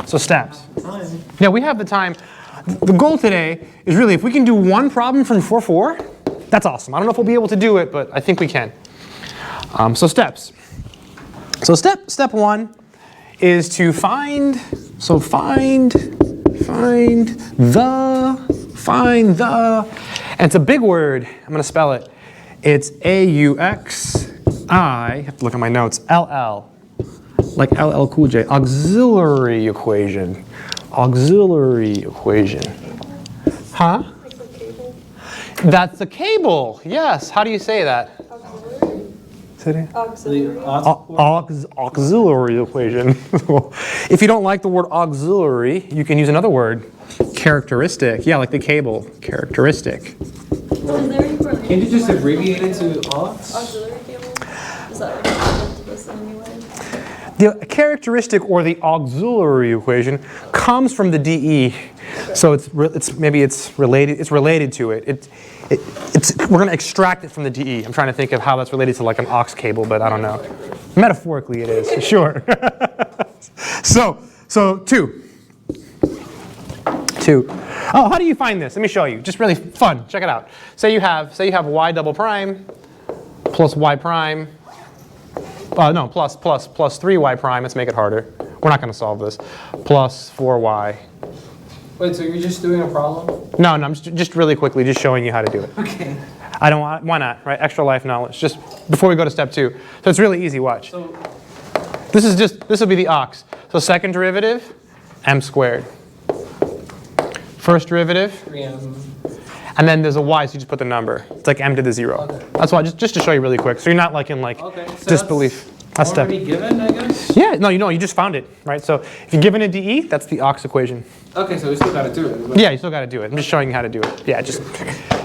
So steps. Yeah, we have the time. The goal today is really if we can do one problem from 4-4, that's awesome. I don't know if we'll be able to do it, but I think we can. So steps. So step one is to find the, and it's a big word. I'm going to spell it. It's AUXI, I have to look at my notes, LL, like LL Cool J, auxiliary equation. Auxiliary equation. Huh? Like the cable? That's the cable, yes. How do you say that? Auxiliary? Auxiliary equation. If you don't like the word auxiliary, you can use another word. Characteristic. Yeah, like the cable. Characteristic. So is there any correlation? Can't you just abbreviate it to aux? Auxiliary cable? Is that related to this in any way? The characteristic or the auxiliary equation comes from the DE, so it's related to it. We're going to extract it from the DE. I'm trying to think of how that's related to like an aux cable, but I don't know. Metaphorically, it is, sure. So two. Oh, how do you find this? Let me show you. Just really fun. Check it out. Say you have y double prime plus y prime. No, plus 3y prime. Let's make it harder. We're not going to solve this. Plus 4y. Wait, so you're just doing a problem? No, I'm just really quickly just showing you how to do it. Okay. I don't want, why not, right? Extra life knowledge, just before we go to step 2. So it's really easy, watch. So This will be the aux. So second derivative, m squared. First derivative, 3m. and then there's a y, so you just put the number. It's like m to the 0. Okay. That's why, just to show you really quick, so you're not like in like Okay, so disbelief. That's step. Already given, I guess? Yeah, no, you just found it, right? So if you're given a DE, that's the aux equation. Okay, so we still got to do it. Yeah, you still got to do it. I'm just showing you how to do it. Yeah,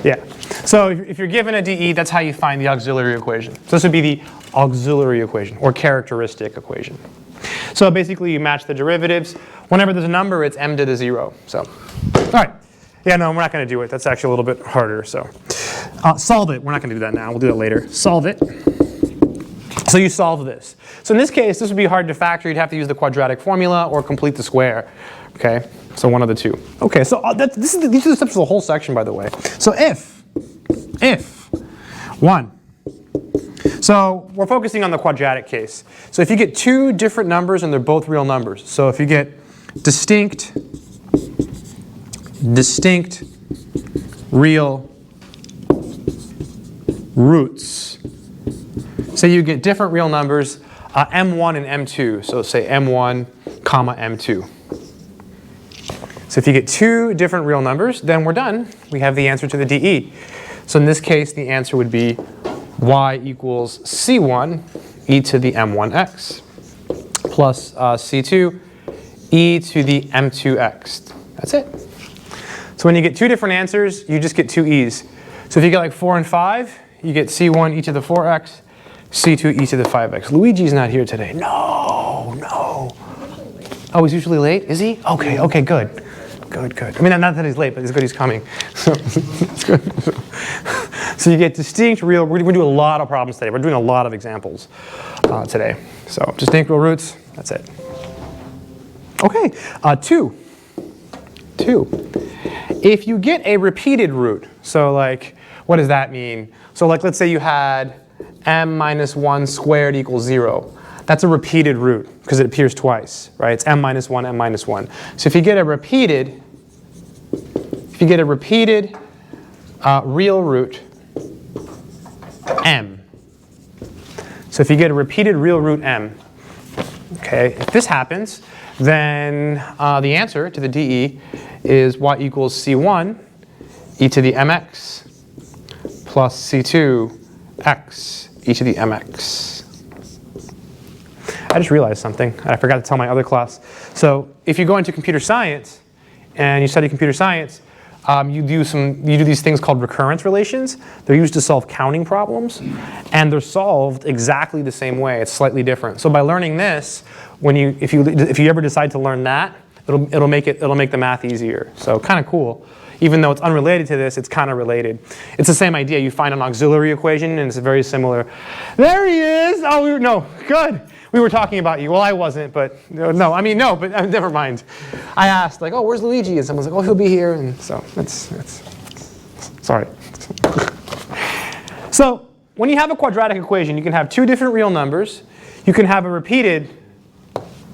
yeah. So if you're given a DE, that's how you find the auxiliary equation. So this would be the auxiliary equation or characteristic equation. So basically you match the derivatives. Whenever there's a number, it's m to the 0. So, all right. Yeah, no, we're not going to do it. That's actually a little bit harder. So solve it. We're not going to do that now. We'll do that later. Solve it. So you solve this. So in this case, this would be hard to factor. You'd have to use the quadratic formula or complete the square. Okay, so one of the two. Okay, so these are the steps of the whole section, by the way. So if 1. So we're focusing on the quadratic case. So if you get two different numbers and they're both real numbers. So if you get distinct real roots. Say you get different real numbers, m1 and m2. So say m1, comma m2. So if you get two different real numbers, then we're done. We have the answer to the DE. So in this case, the answer would be y equals c1 e to the m1x plus c2 e to the m2x. That's it. So when you get two different answers, you just get two e's. So if you get like 4 and 5, you get c1 e to the 4x, c2 e to the 5x. Luigi's not here today. No. Oh, he's usually late? Is he? Okay, good. I mean, not that he's late, but it's good he's coming. So it's good. So you get distinct real, we're going to do a lot of problems today. We're doing a lot of examples today. So distinct real roots, that's it. Okay, 2. If you get a repeated root, so like, what does that mean? So like, let's say you had m minus 1 squared equals 0. That's a repeated root because it appears twice, right? It's m minus 1, m minus 1. So if you get a repeated real root m. So if you get a repeated real root m, okay, if this happens, then the answer to the DE is y equals c1 e to the mx plus c2 x e to the mx. I just realized something. I forgot to tell my other class. So if you go into computer science and you study computer science, you do these things called recurrence relations. They're used to solve counting problems, and they're solved exactly the same way. It's slightly different. So by learning this, if you ever decide to learn that, it'll make the math easier. So kind of cool. Even though it's unrelated to this, it's kind of related. It's the same idea. You find an auxiliary equation, and it's very similar. There he is. Oh no, good. we were talking about you. Well, I wasn't, but no, I mean, no, but never mind. I asked, like, oh, where's Luigi? And someone's like, oh, he'll be here. And so it's sorry. So when you have a quadratic equation, you can have two different real numbers. You can have a repeated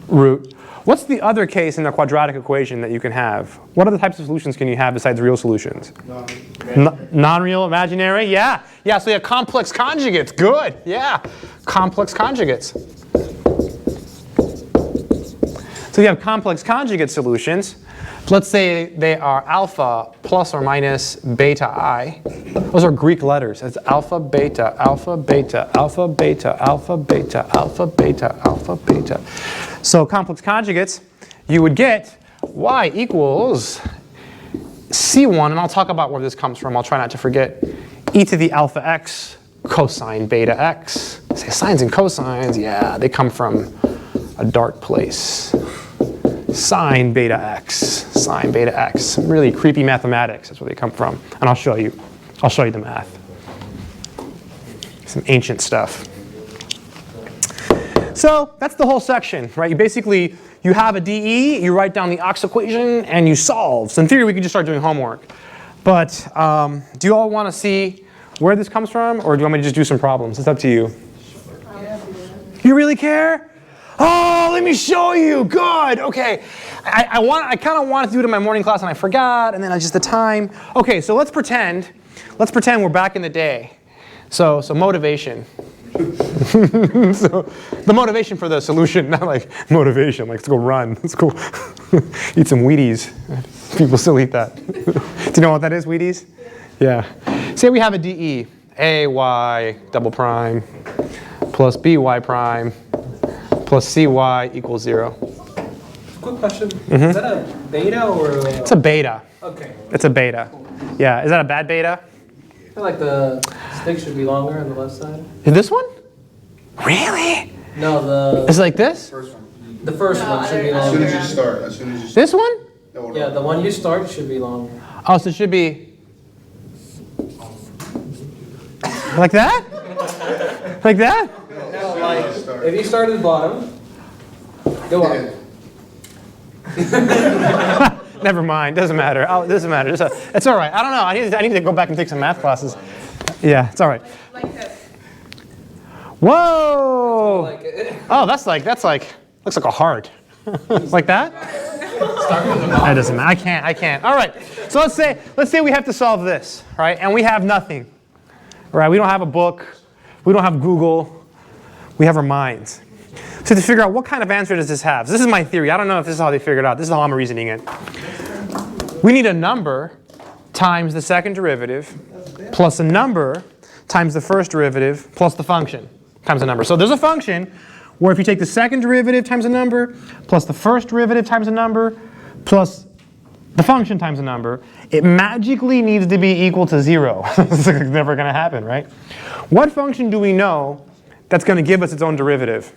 root. What's the other case in a quadratic equation that you can have? What other types of solutions can you have besides real solutions? Non-real, imaginary, yeah. Yeah, so you have complex conjugates, good, yeah. Complex conjugates. So you have complex conjugate solutions. Let's say they are alpha plus or minus beta I. Those are Greek letters. It's alpha, beta, alpha, beta, alpha, beta, alpha, beta, alpha, beta, alpha, beta. So complex conjugates, you would get y equals C1, and I'll talk about where this comes from. I'll try not to forget. E to the alpha x cosine beta x. Say sines and cosines, yeah, they come from a dark place. Sine beta x, really creepy mathematics. That's where they come from, and I'll show you the math. Some ancient stuff. So that's the whole section, right? You have a DE, you write down the Ox equation, and you solve. So in theory, we could just start doing homework. But do you all want to see where this comes from, or do you want me to just do some problems? It's up to you. You really care? Oh, let me show you. Good. Okay. I kind of wanted to do it in my morning class, and I forgot, and then I just the time. Okay, so let's pretend we're back in the day. So motivation. So the motivation for the solution, not like motivation, like let's go run, let's go eat some Wheaties. People still eat that. Do you know what that is, Wheaties? Yeah. Say we have a DE, AY double prime plus BY prime plus CY equals 0. Quick question. Is that a beta or a... It's a beta. Okay. It's a beta. Yeah, is that a bad beta? I feel like the stick should be longer on the left side. Is this one? Really? No, It's like this? the first one should be As soon longer. as you start, as soon as you start. This one? No, Yeah, the one you start should be longer. Oh, so it should be like that? Like that? No, like, if you start at the bottom, go up. Never mind. Doesn't matter. Oh, doesn't matter. It's all right. I don't know. I need to go back and take some math classes. Yeah, it's all right. Like this. Whoa! Like it. Oh, that's like looks like a heart. Like that? That doesn't matter. I can't. All right. So let's say we have to solve this, right? And we have nothing, right? We don't have a book. We don't have Google. We have our minds. So to figure out what kind of answer does this have? So this is my theory. I don't know if this is how they figured it out. This is how I'm reasoning it. We need a number times the second derivative plus a number times the first derivative plus the function times a number. So there's a function where if you take the second derivative times a number plus the first derivative times a number plus the function times a number, it magically needs to be equal to 0. It's never going to happen, right? What function do we know that's going to give us its own derivative?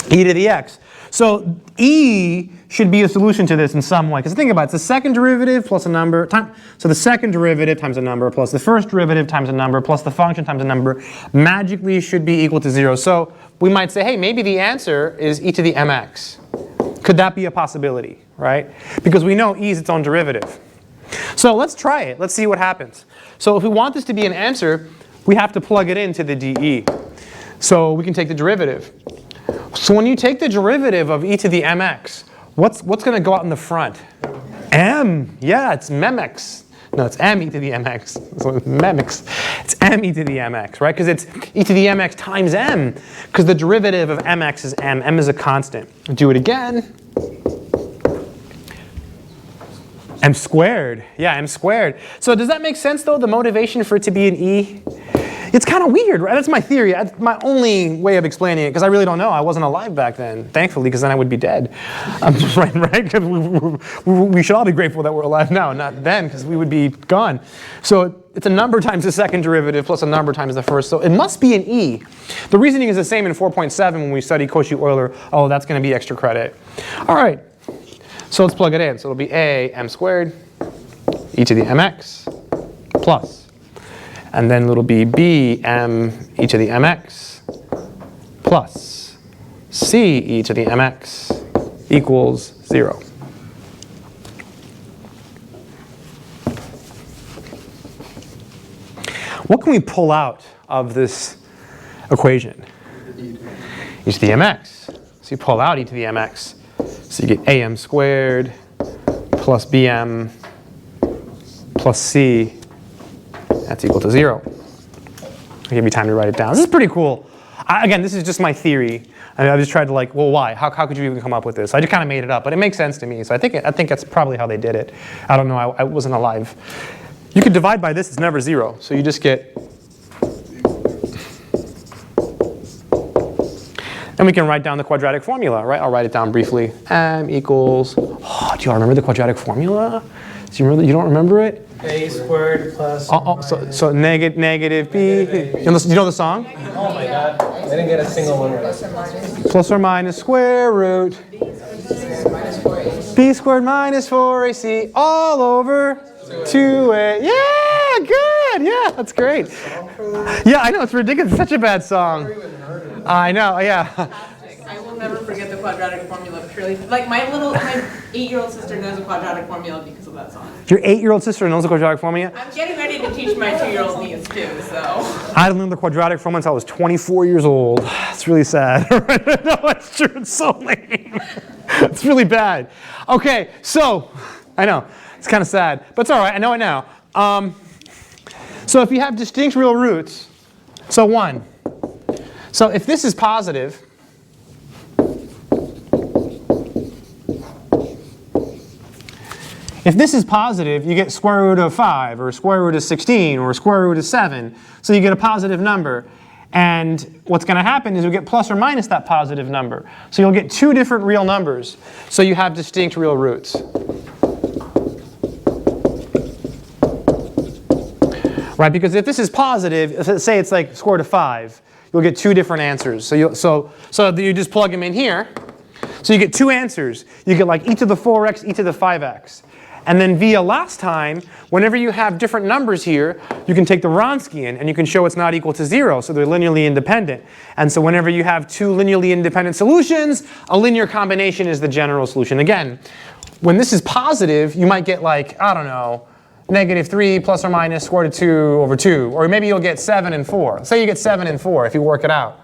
E to the x. So E should be a solution to this in some way. Because think about it, it's the second derivative plus a number. So the second derivative times a number plus the first derivative times a number plus the function times a number magically should be equal to 0. So we might say, hey, maybe the answer is e to the mx. Could that be a possibility, right? Because we know E is its own derivative. So let's try it. Let's see what happens. So if we want this to be an answer, we have to plug it into the dE. So we can take the derivative. So when you take the derivative of e to the mx, what's going to go out in the front? M. Yeah, it's memx. No, it's m e to the mx. So it's memx. It's m e to the mx, right? Because it's e to the mx times m. Because the derivative of mx is m. M is a constant. Do it again. M squared. Yeah, m squared. So does that make sense, though, the motivation for it to be an e? It's kind of weird, right? That's my theory. That's my only way of explaining it, because I really don't know. I wasn't alive back then, thankfully, because then I would be dead. Right? Because we should all be grateful that we're alive now, not then, because we would be gone. So it's a number times the second derivative plus a number times the first. So it must be an e. The reasoning is the same in 4.7 when we study Cauchy-Euler. Oh, that's going to be extra credit. All right. So let's plug it in. So it'll be a m squared e to the mx plus. And then it'll be b m e to the mx plus. c e to the mx equals 0. What can we pull out of this equation? E to the mx. So you pull out e to the mx. So you get am squared plus bm plus c. That's equal to 0. I'll give you time to write it down. This is pretty cool. Again, this is just my theory. I just tried to like, well, why? How could you even come up with this? I just kind of made it up, but it makes sense to me. So I think that's probably how they did it. I don't know. I wasn't alive. You could divide by this. It's never 0. So you just get. And we can write down the quadratic formula, right? I'll write it down briefly. M equals. Oh, do you all remember the quadratic formula? Do you remember? You don't remember it? A squared plus. So negative b. You know the song? Oh my god. I didn't get a single one right. Plus or minus square root b squared minus 4ac all over 2a. Yeah, good. Yeah, that's great. Yeah, I know, it's ridiculous. It's such a bad song. I know, yeah. I will never forget the quadratic formula, purely. Like my 8-year-old sister knows the quadratic formula because of that song. Your 8-year-old sister knows the quadratic formula? I'm getting ready to teach my 2-year-old niece too, so. I learned the quadratic formula until I was 24 years old. It's really sad. No, it's true. It's so lame. It's really bad. Okay, so, I know. It's kind of sad, but it's all right. I know it now. So if you have distinct real roots, so 1. So if this is positive, you get square root of 5, or square root of 16, or square root of 7. So you get a positive number. And what's going to happen is you'll get plus or minus that positive number. So you'll get 2 different real numbers. So you have distinct real roots. Right, because if this is positive, let's say it's like square root of 5, you'll get 2 different answers. So you just plug them in here. So you get 2 answers. You get like e to the 4x, e to the 5x. And then via last time, whenever you have different numbers here, you can take the Wronskian and you can show it's not equal to 0, so they're linearly independent. And so whenever you have 2 linearly independent solutions, a linear combination is the general solution. Again, when this is positive, you might get like, I don't know, -3 plus or minus square root of 2 over 2. Or maybe you'll get 7 and 4. Say you get 7 and 4 if you work it out.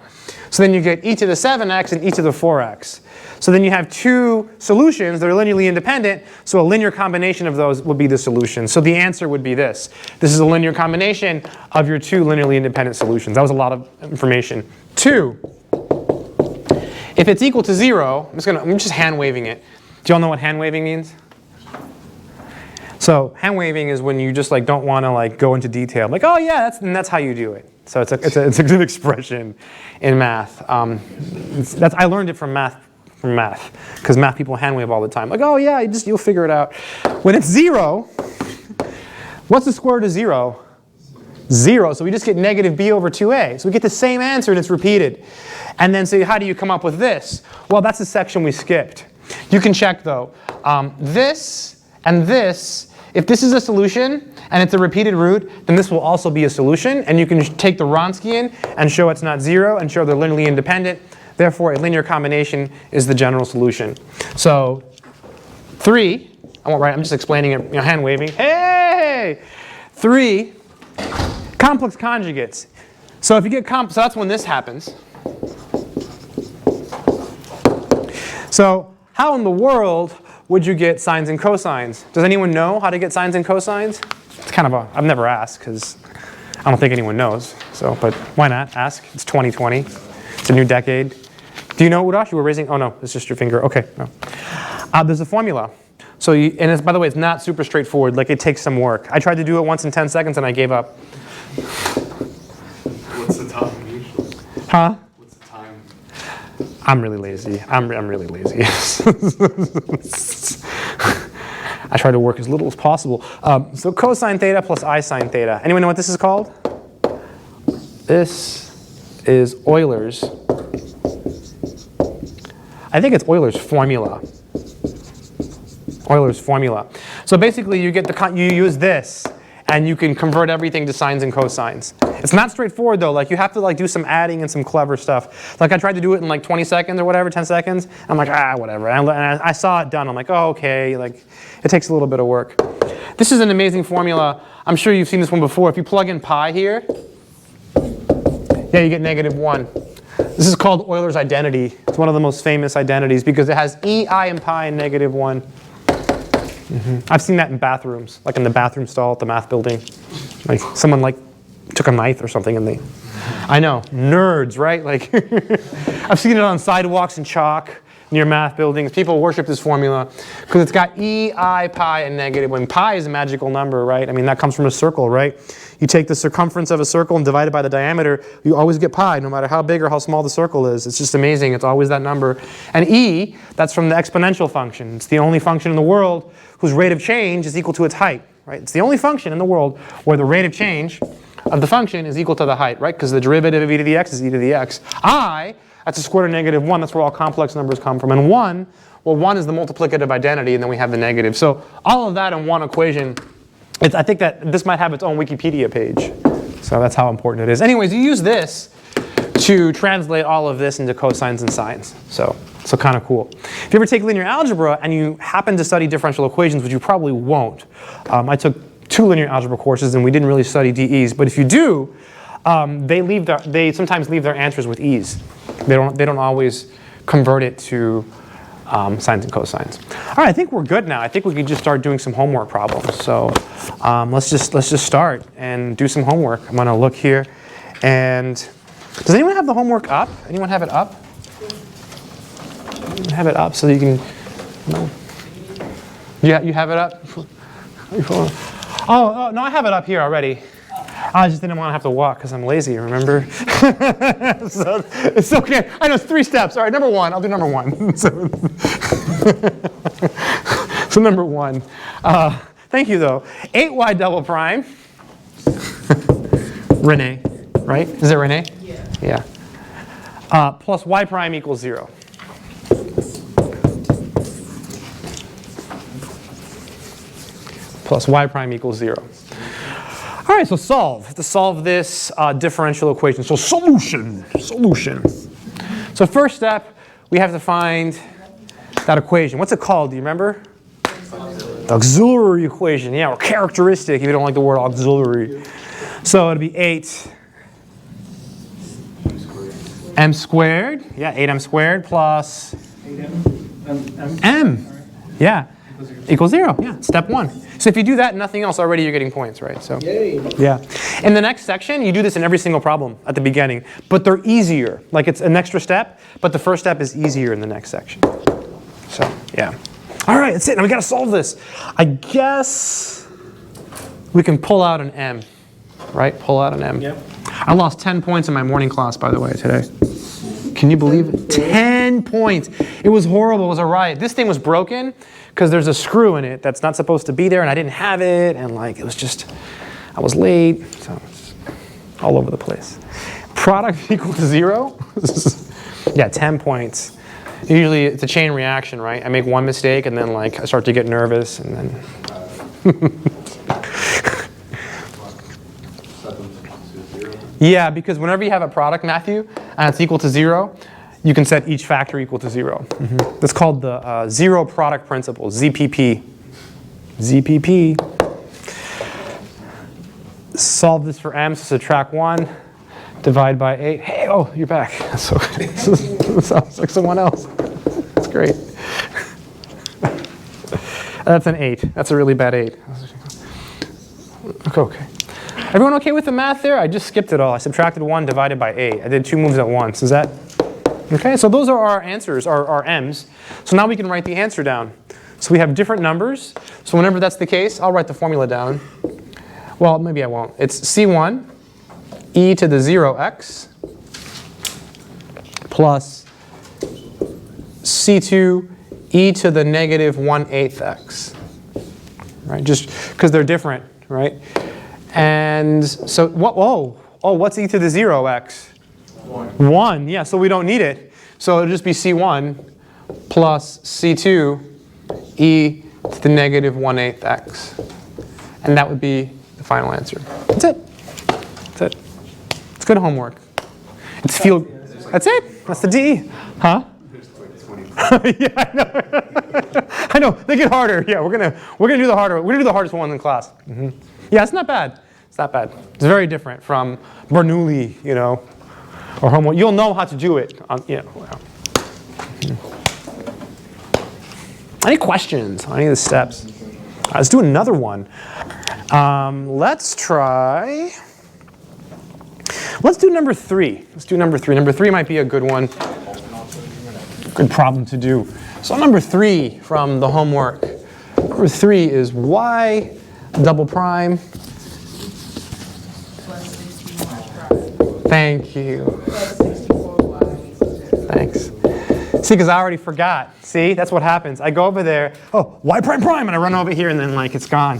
So then you get e to the 7x and e to the 4x. So then you have 2 solutions that are linearly independent, so a linear combination of those will be the solution. So the answer would be this. This is a linear combination of your 2 linearly independent solutions. That was a lot of information. 2, if it's equal to 0, I'm just hand waving it. Do you all know what hand waving means? So hand waving is when you just like don't want to like go into detail. Like, oh yeah, that's how you do it. So it's a good expression in math. I learned it from math, because math people hand wave all the time. Like, oh yeah, you'll figure it out. When it's 0, what's the square root of 0? 0. So we just get negative b over 2a. So we get the same answer and it's repeated. And then so how do you come up with this? Well, that's the section we skipped. You can check though. This and this. If this is a solution and it's a repeated root, then this will also be a solution. And you can take the Wronskian and show it's not 0 and show they're linearly independent. Therefore, a linear combination is the general solution. So 3, I won't write, I'm just explaining it, hand waving. Hey! 3, complex conjugates. So if you get so that's when this happens. So how in the world would you get sines and cosines? Does anyone know how to get sines and cosines? It's kind of I've never asked because I don't think anyone knows. So, but why not ask? It's 2020. It's a new decade. Do you know, Udash? You were raising, oh no, it's just your finger. Okay, no. There's a formula. So, by the way, it's not super straightforward. Like it takes some work. I tried to do it once in 10 seconds and I gave up. What's the time usually? Huh? What's the time? I'm really lazy. I'm really lazy. I try to work as little as possible. So cosine theta plus I sine theta. Anyone know what this is called? This is Euler's. I think it's Euler's formula. Euler's formula. So basically, you use this, and you can convert everything to sines and cosines. It's not straightforward though. Like you have to like do some adding and some clever stuff. Like I tried to do it in like 20 seconds or whatever, 10 seconds. I'm like, whatever. And I saw it done. I'm like, oh, okay. Like it takes a little bit of work. This is an amazing formula. I'm sure you've seen this one before. If you plug in pi here, yeah, you get -1. This is called Euler's identity. It's one of the most famous identities because it has e, I, and pi in -1. I've seen that in bathrooms, like in the bathroom stall at the math building. Like someone like took a knife or something and they, I know, nerds, right? Like I've seen it on sidewalks in chalk near math buildings. People worship this formula because it's got e, I, pi, and -1. Pi is a magical number, right? I mean, that comes from a circle, right? You take the circumference of a circle and divide it by the diameter, you always get pi, no matter how big or how small the circle is. It's just amazing. It's always that number. And e, that's from the exponential function. It's the only function in the world whose rate of change is equal to its height, right? It's the only function in the world where the rate of change of the function is equal to the height, right? Because the derivative of e to the x is e to the x. I, that's a square root of -1. That's where all complex numbers come from. And 1, well, 1 is the multiplicative identity, and then we have the negative. So all of that in one equation. I think that this might have its own Wikipedia page. So that's how important it is. Anyways, you use this to translate all of this into cosines and sines. So kind of cool. If you ever take linear algebra and you happen to study differential equations, which you probably won't. I took 2 linear algebra courses and we didn't really study DEs. But if you do, they sometimes leave their answers with e's. They don't always convert it to sines and cosines. All right, I think we're good now. I think we can just start doing some homework problems. So let's just start and do some homework. I'm going to look here. And does anyone have the homework up? Anyone have it up? Have it up so that you can. No. Yeah, you have it up. Oh no, I have it up here already. I just didn't want to have to walk because I'm lazy, remember? So it's okay. I know it's 3 steps. All right, number 1. I'll do number 1. So number 1. Thank you, though. 8y double prime. Renee, right? Is it Renee? Yeah. Plus y prime equals 0. Plus y prime equals 0. All right, so solve. To solve this differential equation. So solution. So first step, we have to find that equation. What's it called? Do you remember? The auxiliary equation. Yeah, or characteristic if you don't like the word auxiliary. So it'll be 8 m squared. Yeah, 8m squared plus 8m m. Yeah. Equals 0. Yeah, step 1. So if you do that and nothing else, already you're getting points, right? So Yay. yeah. In the next section, you do this in every single problem at the beginning, but they're easier. Like it's an extra step, but the first step is easier in the next section. So yeah. All right, that's it. Now we got to solve this. I guess we can pull out an m, right? Pull out an m. Yep. I lost 10 points in my morning class, by the way, today. Can you believe it? 10 points. It was horrible. It was a riot. This thing was broken because there's a screw in it that's not supposed to be there, and I didn't have it, and like it was just, I was late, so it's all over the place. Product equal to 0? Yeah, 10 points. Usually it's a chain reaction, right? I make one mistake, and then like I start to get nervous, and then. Yeah, because whenever you have a product, Matthew, and it's equal to 0, you can set each factor equal to 0. That's called the zero product principle, ZPP. ZPP. Solve this for m, so subtract 1, divide by 8. Hey, oh, you're back. That's okay. This sounds like someone else. That's great. That's an 8. That's a really bad 8. Okay. Everyone okay with the math there? I just skipped it all. I subtracted 1 divided by 8. I did 2 moves at once. Is that okay? So those are our answers, our m's. So now we can write the answer down. So we have different numbers. So whenever that's the case, I'll write the formula down. Well, maybe I won't. It's C1 e to the 0x plus C2 e to the negative 1/8 x. Right? Just because they're different, right? And so, what's e to the 0x? 1. Yeah, so we don't need it. So it'll just be C1 plus C2 e to the negative 1/8 x. And that would be the the final answer. That's it. That's it. It's good homework. It's field. That's it. That's the D. Huh? Yeah, I know. I know. They get harder. Yeah, we're gonna do the harder. We're gonna do the hardest one in class. Yeah, it's not bad. It's not bad. It's very different from Bernoulli, you know, or homework. You'll know how to do it. Any questions on any of the steps? Let's do another one. Let's do number 3. Let's do number 3. Number 3 might be a good one. Good problem to do. So number 3 from the homework. Number 3 is y double prime. Thank you. Thanks. See, because I already forgot. See, that's what happens. I go over there, oh, y prime prime, and I run over here, and then like it's gone.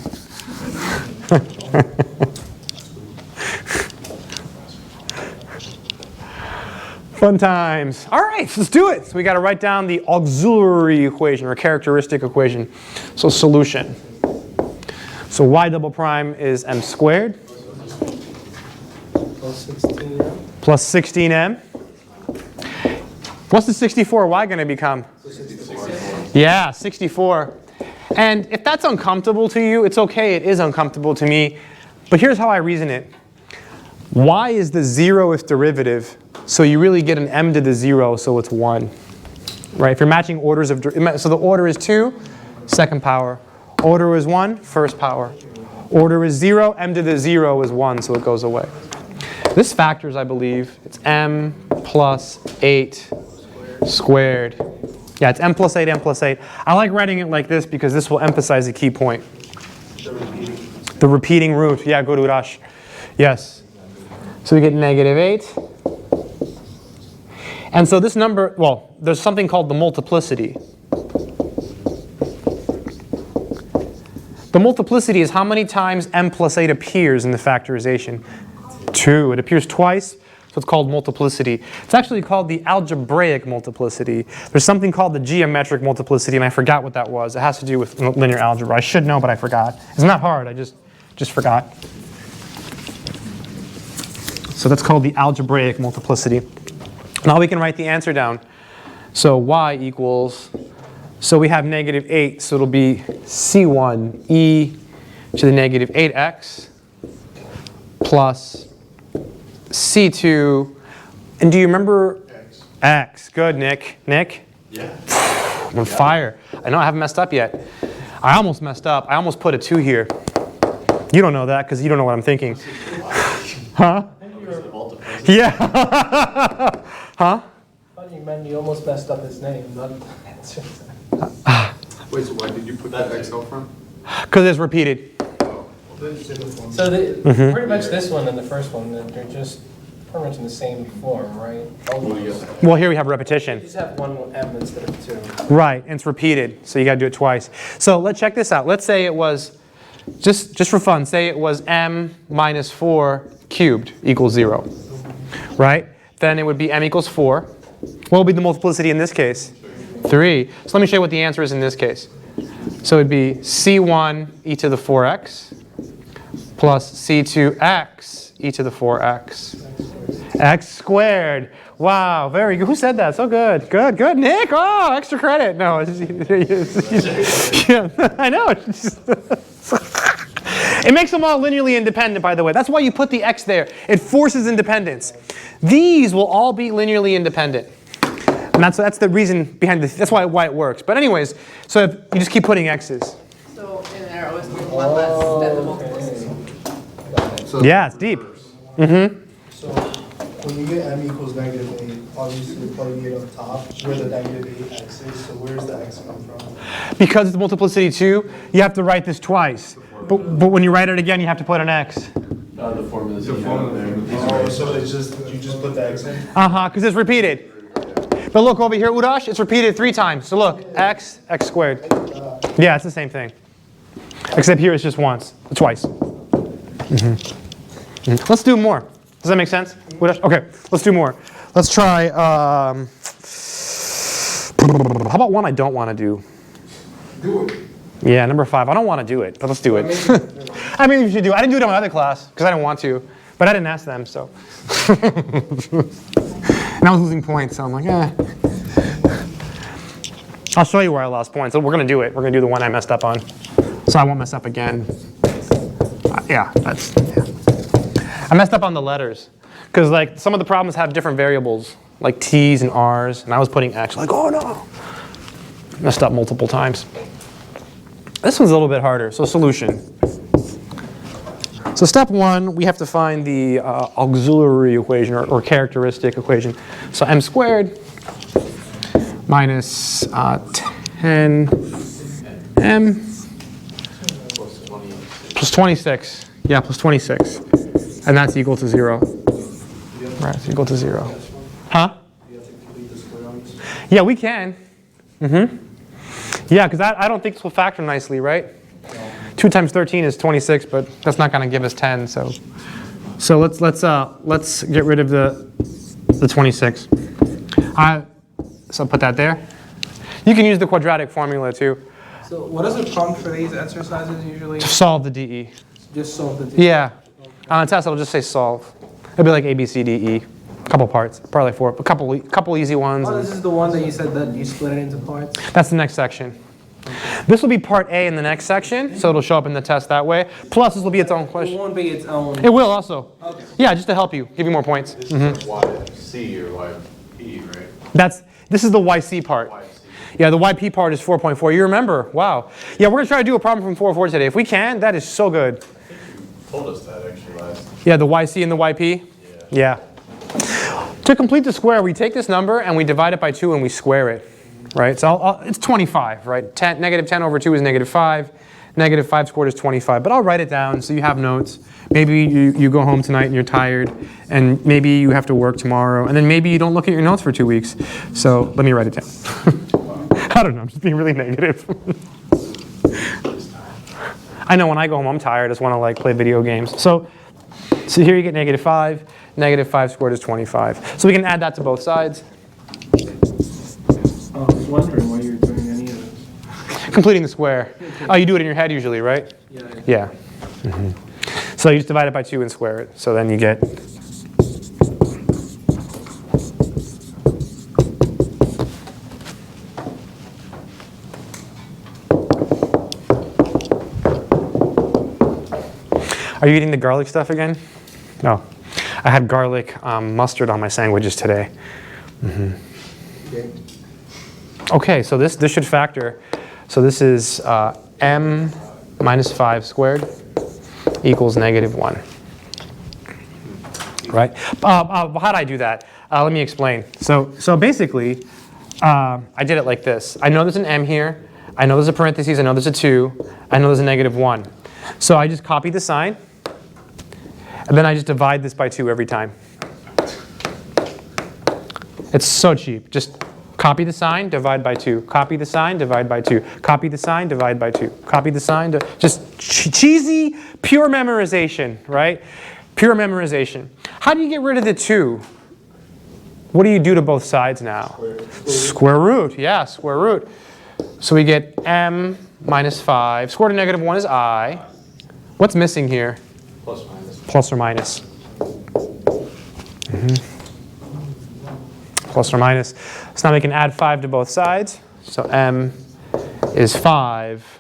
Fun times. All right, let's do it. So we got to write down the auxiliary equation or characteristic equation. So solution. So y double prime is m squared plus 16m. What's the 64y going to become? 64. Yeah, 64. And if that's uncomfortable to you, it's okay. It is uncomfortable to me. But here's how I reason it. Y is the 0th derivative. So you really get an m to the 0, so it's 1. Right? If you're matching orders of, so the order is 2, second power. Order is 1, first power. Order is 0, m to the 0 is 1, so it goes away. This factors, I believe, it's m plus 8 squared. Yeah, it's m plus 8, m plus 8. I like writing it like this because this will emphasize the key point. The repeating root. Yeah, go to Urash. Yes. So we get negative 8. And so this number, well, there's something called the multiplicity. The multiplicity is how many times m plus 8 appears in the factorization. 2. It appears twice, so it's called multiplicity. It's actually called the algebraic multiplicity. There's something called the geometric multiplicity, and I forgot what that was. It has to do with linear algebra. I should know, but I forgot. It's not hard. I just forgot. So that's called the algebraic multiplicity. Now we can write the answer down. So y equals, so we have negative 8, so it'll be c1 e to the negative 8x plus c2, and do you remember x? Good, Nick. Nick? Yeah. I'm on fire. I know I haven't messed up yet. I almost messed up. I almost put a 2 here. You don't know that because you don't know what I'm thinking. Huh? Yeah. Huh? I thought you meant you almost messed up his name, not the answer. Wait, so why did you put that x out front? Because it's repeated. So pretty much this one and the first one, they're just pretty much in the same form, right? Well, here we have repetition. You just have one m instead of 2. Right, and it's repeated, so you got to do it twice. So let's check this out. Let's say it was, just for fun, say it was m minus 4 cubed equals 0. Right? Then it would be m equals 4. What would be the multiplicity in this case? 3. So let me show you what the answer is in this case. So it would be c1 e to the 4x plus c2x e to the 4x. X squared. Wow, very good. Who said that? So good. Good, good. Nick, oh, extra credit. No, yeah, I know. It makes them all linearly independent, by the way. That's why you put the x there. It forces independence. These will all be linearly independent. And that's the reason behind this. That's why it works. But anyways, so if you just keep putting x's. So in there, always be one less than the multiplicity. So Yeah, it's deep. Mm-hmm. So when you get m equals negative 8, obviously plug the 8 up top where the negative 8x is. So where's the x come from? Because it's multiplicity 2, you have to write this twice. But when you write it again, you have to put an x. the formulas you have there. Oh, so it's just, you just put the x in? Uh-huh, because it's repeated. But look over here, Udash, it's repeated 3 times. So look, x squared. Yeah, it's the same thing. Except here it's just once, twice. Let's do more. Does that make sense? Udash? Okay, let's do more. Let's try, how about one I don't want to do? Do it. Yeah, number 5. I don't want to do it, but let's do it. I mean, you should do it. I didn't do it in my other class because I didn't want to, but I didn't ask them, so. And I was losing points, so I'm like, eh. I'll show you where I lost points. So we're going to do it. We're going to do the one I messed up on, so I won't mess up again. Yeah. I messed up on the letters because like some of the problems have different variables, like T's and R's, and I was putting X. Like, oh no. Messed up multiple times. This one's a little bit harder. So solution. So step 1, we have to find the auxiliary equation or characteristic equation. So m squared minus 10m plus 26. Yeah, plus 26. And that's equal to 0. Right, it's equal to 0. Huh? Yeah, we can. Yeah, because I don't think this will factor nicely, right? 2 times 13 is 26, but that's not going to give us 10. So let's get rid of the 26. So put that there. You can use the quadratic formula too. So what is the prompt for these exercises usually? To solve the DE. Just solve the DE. Yeah. On a test, it'll just say solve. It'll be like A, B, C, D, E. A couple parts, probably 4. A couple easy ones. Oh, this is the one that you said that you split it into parts? That's the next section. This will be part A in the next section, so it'll show up in the test that way. Plus, this will be its own It question. won't be its own. It will also. Okay. Yeah, just to help you, give you more points. This is YC or YP, right? This is the YC part. YC. Yeah, the YP part is 4.4. You remember? Wow. Yeah, we're gonna try to do a problem from 4.4 today. If we can, that is so good. Told us that actually last. Yeah, the YC and the YP? Yeah. To complete the square, we take this number and we divide it by 2 and we square it, right? So it's 25, right? Negative 10 over 2 is negative 5. Negative 5 squared is 25. But I'll write it down so you have notes. Maybe you go home tonight and you're tired, and maybe you have to work tomorrow, and then maybe you don't look at your notes for 2 weeks. So let me write it down. I don't know, I'm just being really negative. I know when I go home, I'm tired. I just want to like play video games. So here you get negative 5. Negative 5 squared is 25. So we can add that to both sides. I was wondering why you were doing any of this. Completing the square. Oh, you do it in your head usually, right? Yeah. So you just divide it by 2 and square it. So then you get. Are you eating the garlic stuff again? No. I had garlic mustard on my sandwiches today. Okay, so this should factor. So this is m minus 5 squared equals negative 1. Right? How did I do that? Let me explain. So basically, I did it like this. I know there's an m here. I know there's a parentheses. I know there's a 2. I know there's a negative 1. So I just copy the sign. And then I just divide this by 2 every time. It's so cheap. Just copy the sign, divide by 2. Copy the sign, divide by 2. Copy the sign, divide by 2. Copy the sign. Just cheesy, pure memorization, right? Pure memorization. How do you get rid of the 2? What do you do to both sides now? Square root. Yeah, square root. So we get m minus 5. Square root of negative 1 is I. What's missing here? Plus minus. Plus or minus. Plus or minus. So now we can add 5 to both sides. So m is 5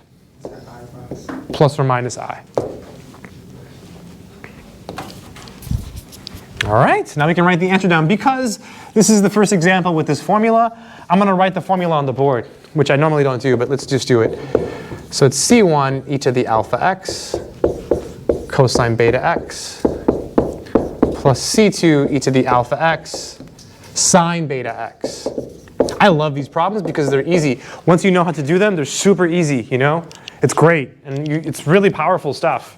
plus or minus I. All right, so now we can write the answer down. Because this is the first example with this formula, I'm going to write the formula on the board, which I normally don't do, but let's just do it. So it's C1 e to the alpha x cosine beta x plus C2 e to the alpha x sine beta x. I love these problems because they're easy. Once you know how to do them, they're super easy, you know? It's great, and it's really powerful stuff.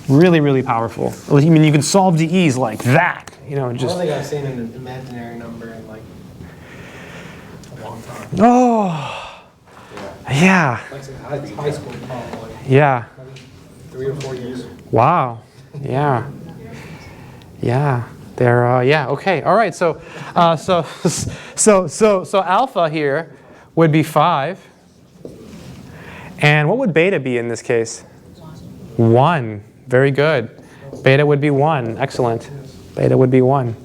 Really, really powerful. I mean, you can solve DEs like that, you know, I just. don't think I've seen an imaginary number in like a long time. Oh, yeah, Like since high school, probably. yeah. Maybe 3 or 4 years. Wow, yeah, yeah. They're yeah. Okay, all right. So alpha here would be 5, And what would beta be in this case? 1. Very good. Beta would be 1. Excellent. Beta would be 1.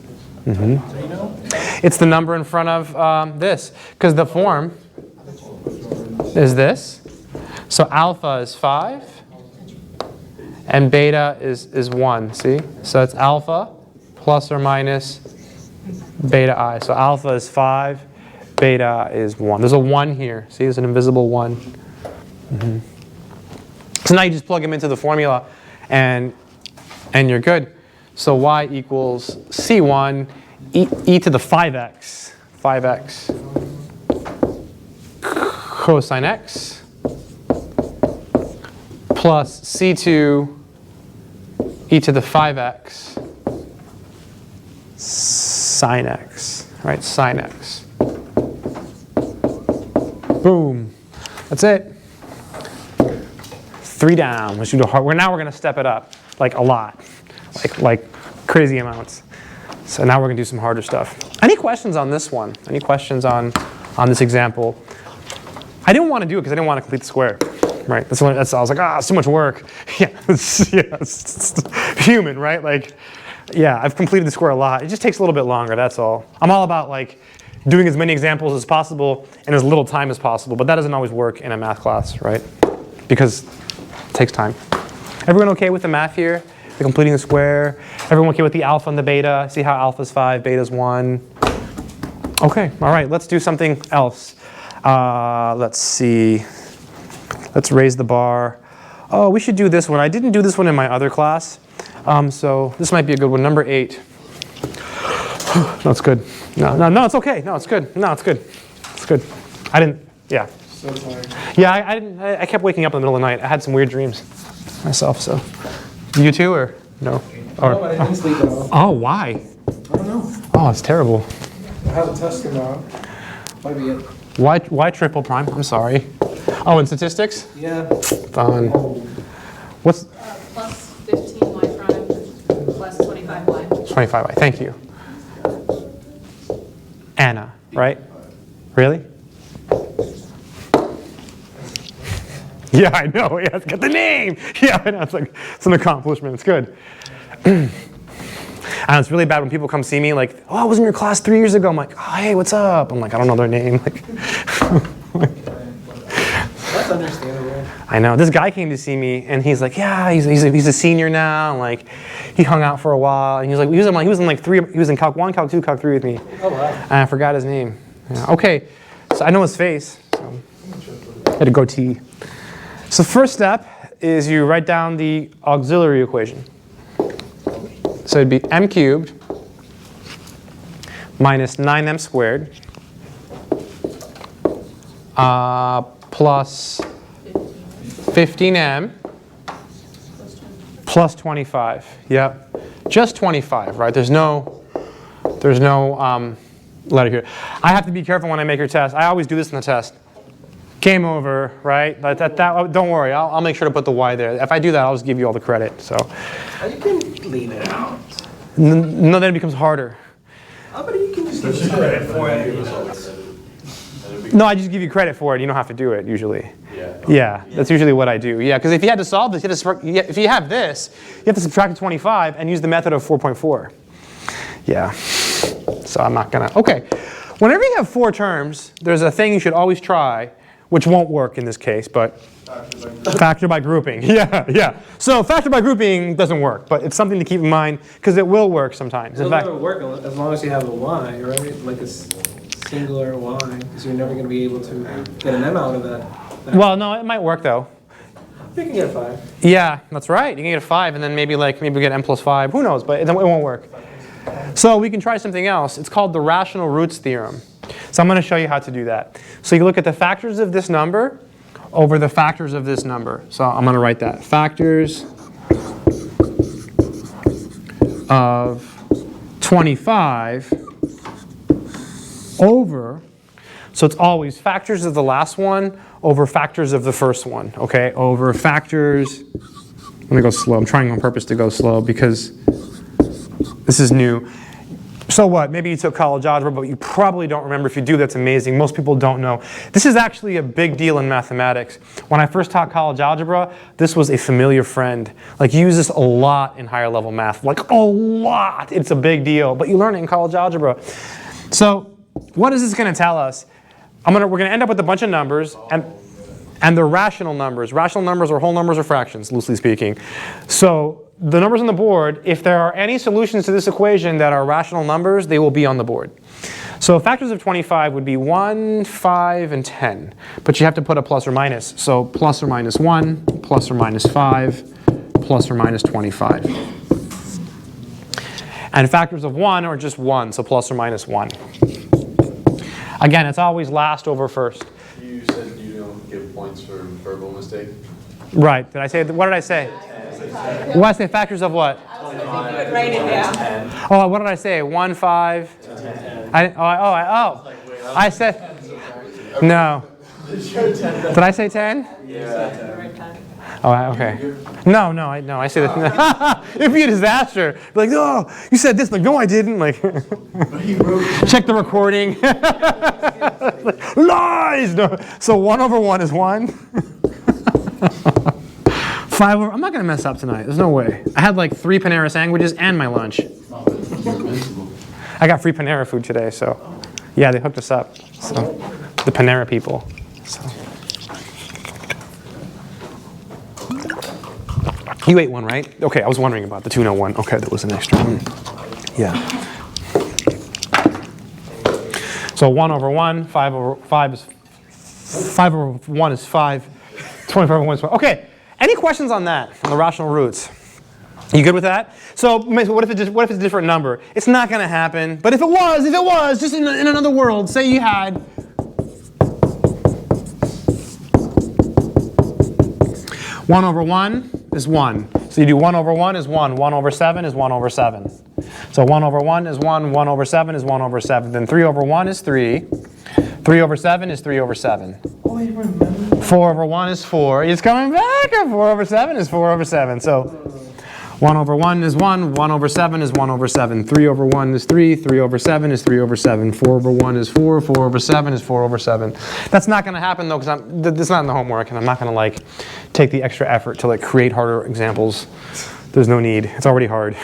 It's the number in front of this, because the form is this. So alpha is 5, and beta is 1, see? So it's alpha plus or minus beta I. So alpha is 5, beta is 1. There's a 1 here. See, there's an invisible 1. So now you just plug them into the formula, and you're good. So y equals C1 e to the 5x. 5x cosine x plus C2 e to the 5x sine x, right? Sine x. Boom. That's it. 3 down. Let's do the hard. Now we're going to step it up, like a lot, like crazy amounts. So now we're going to do some harder stuff. Any questions on this one? Any questions on this example? I didn't want to do it because I didn't want to complete the square, right? I was like, it's too much work. Yeah, it's human, right? Like, yeah, I've completed the square a lot. It just takes a little bit longer, that's all. I'm all about like doing as many examples as possible in as little time as possible, but that doesn't always work in a math class, right? Because it takes time. Everyone okay with the math here? The completing the square? Everyone okay with the alpha and the beta? See how alpha's 5, beta's 1? Okay, all right, let's do something else. Let's see. Let's raise the bar. Oh, we should do this one. I didn't do this one in my other class, so this might be a good one. Number 8. No, it's good. No, it's okay. No, it's good. No, it's good. It's good. I didn't, yeah. So tired. Yeah, I kept waking up in the middle of the night. I had some weird dreams myself, so. You too, or no? No, I didn't sleep at all. Oh, why? I don't know. Oh, it's terrible. I have a test tomorrow. Might be it. Why triple prime? I'm sorry. Oh, in statistics? Yeah. Fun. What's Plus 15 y prime, plus 25 y. 25y? Thank you. Anna, right? Really? Yeah, I know. Yeah, it's got the name. Yeah, I know. It's like it's an accomplishment. It's good. And it's really bad when people come see me like, oh, I was in your class 3 years ago. I'm like, oh, hey, what's up? I'm like, I don't know their name. Like, That's understandable. I know. This guy came to see me, and he's like, yeah, he's a senior now. And like, he hung out for a while, and he was in Calc 1, Calc 2, Calc 3 with me. Oh, wow. And I forgot his name. Yeah. Okay, so I know his face. So I had a goatee. So the first step is you write down the auxiliary equation. So it'd be m cubed minus 9m squared plus 15m plus 25. Yep, just 25, right? There's no letter here. I have to be careful when I make your test. I always do this in the test. Game over, right? Don't worry, I'll make sure to put the y there. If I do that, I'll just give you all the credit. So. You can leave it out. No, then it becomes harder. Oh, but you can just give credit for it. No, I just give you credit for it. You don't have to do it usually. Yeah, that's usually what I do. Yeah, because if you had to solve this, if you have this, you have to subtract 25 and use the method of 4.4. Yeah. So I'm not gonna. Okay. Whenever you have 4 terms, there's a thing you should always try, which won't work in this case, but factor by grouping. Yeah. So factor by grouping doesn't work, but it's something to keep in mind because it will work sometimes. In fact, It'll work as long as you have a y, right? Like a singular y, because you're never going to be able to get an m out of that. well, no, it might work though. You can get a 5. Yeah, that's right. You can get a 5 and then maybe get m plus 5. Who knows? But it won't work. So we can try something else. It's called the rational roots theorem. So I'm going to show you how to do that. So you look at the factors of this number over the factors of this number. So I'm going to write that. Factors of 25 over, so it's always factors of the last one over factors of the first one, okay? Over factors, I'm going to go slow. I'm trying on purpose to go slow because this is new. So what? Maybe you took college algebra, but you probably don't remember. If you do, that's amazing. Most people don't know. This is actually a big deal in mathematics. When I first taught college algebra, this was a familiar friend. Like, you use this a lot in higher level math. Like, a lot. It's a big deal. But you learn it in college algebra. So what is this going to tell us? We're going to end up with a bunch of numbers, and they're rational numbers. Rational numbers are whole numbers or fractions, loosely speaking. So the numbers on the board, if there are any solutions to this equation that are rational numbers, they will be on the board. So factors of 25 would be 1, 5, and 10. But you have to put a plus or minus. So plus or minus 1, plus or minus 5, plus or minus 25. And factors of 1 are just 1, so plus or minus 1. Again, it's always last over first. You said you don't give points for verbal mistake? Right. Did I say, what did I say? What did I say? Factors of what? Write it down. Oh, what did I say? 1, 5? 10. I said, no. Did I say 10? Yeah. Oh, okay. No, I say that. It'd be a disaster. Like, no, you said this. Like, no, I didn't. Like, check the recording. Lies. No. So 1 over 1 is 1. 5 over. I'm not gonna mess up tonight. There's no way. I had like 3 Panera sandwiches and my lunch. I got free Panera food today, so yeah, they hooked us up. So the Panera people. So. You ate one, right? Okay, I was wondering about the tuna one. Okay, that was an extra one. Yeah. So 1 over 1, 5 over 5 is 5 over 1 is 5. 25 over 1 is 5. Okay. Any questions on that, on the rational roots? You good with that? So what if it's a different number? It's not going to happen. But if it was, just in another world, say you had 1 over 1 is 1. So you do 1 over 1 is 1. 1 over 7 is 1 over 7. So 1 over 1 is 1. 1 over 7 is 1 over 7. Then 3 over 1 is 3. 3 over 7 is 3 over 7. 4 over 1 is 4. It's coming back. 4 over 7 is 4 over 7. So 1 over 1 is 1. 1 over 7 is 1 over 7. 3 over 1 is 3. 3 over 7 is 3 over 7. 4 over 1 is 4. 4 over 7 is 4 over 7. That's not going to happen, though, because that's not in the homework, and I'm not going to like take the extra effort to like create harder examples. There's no need. It's already hard.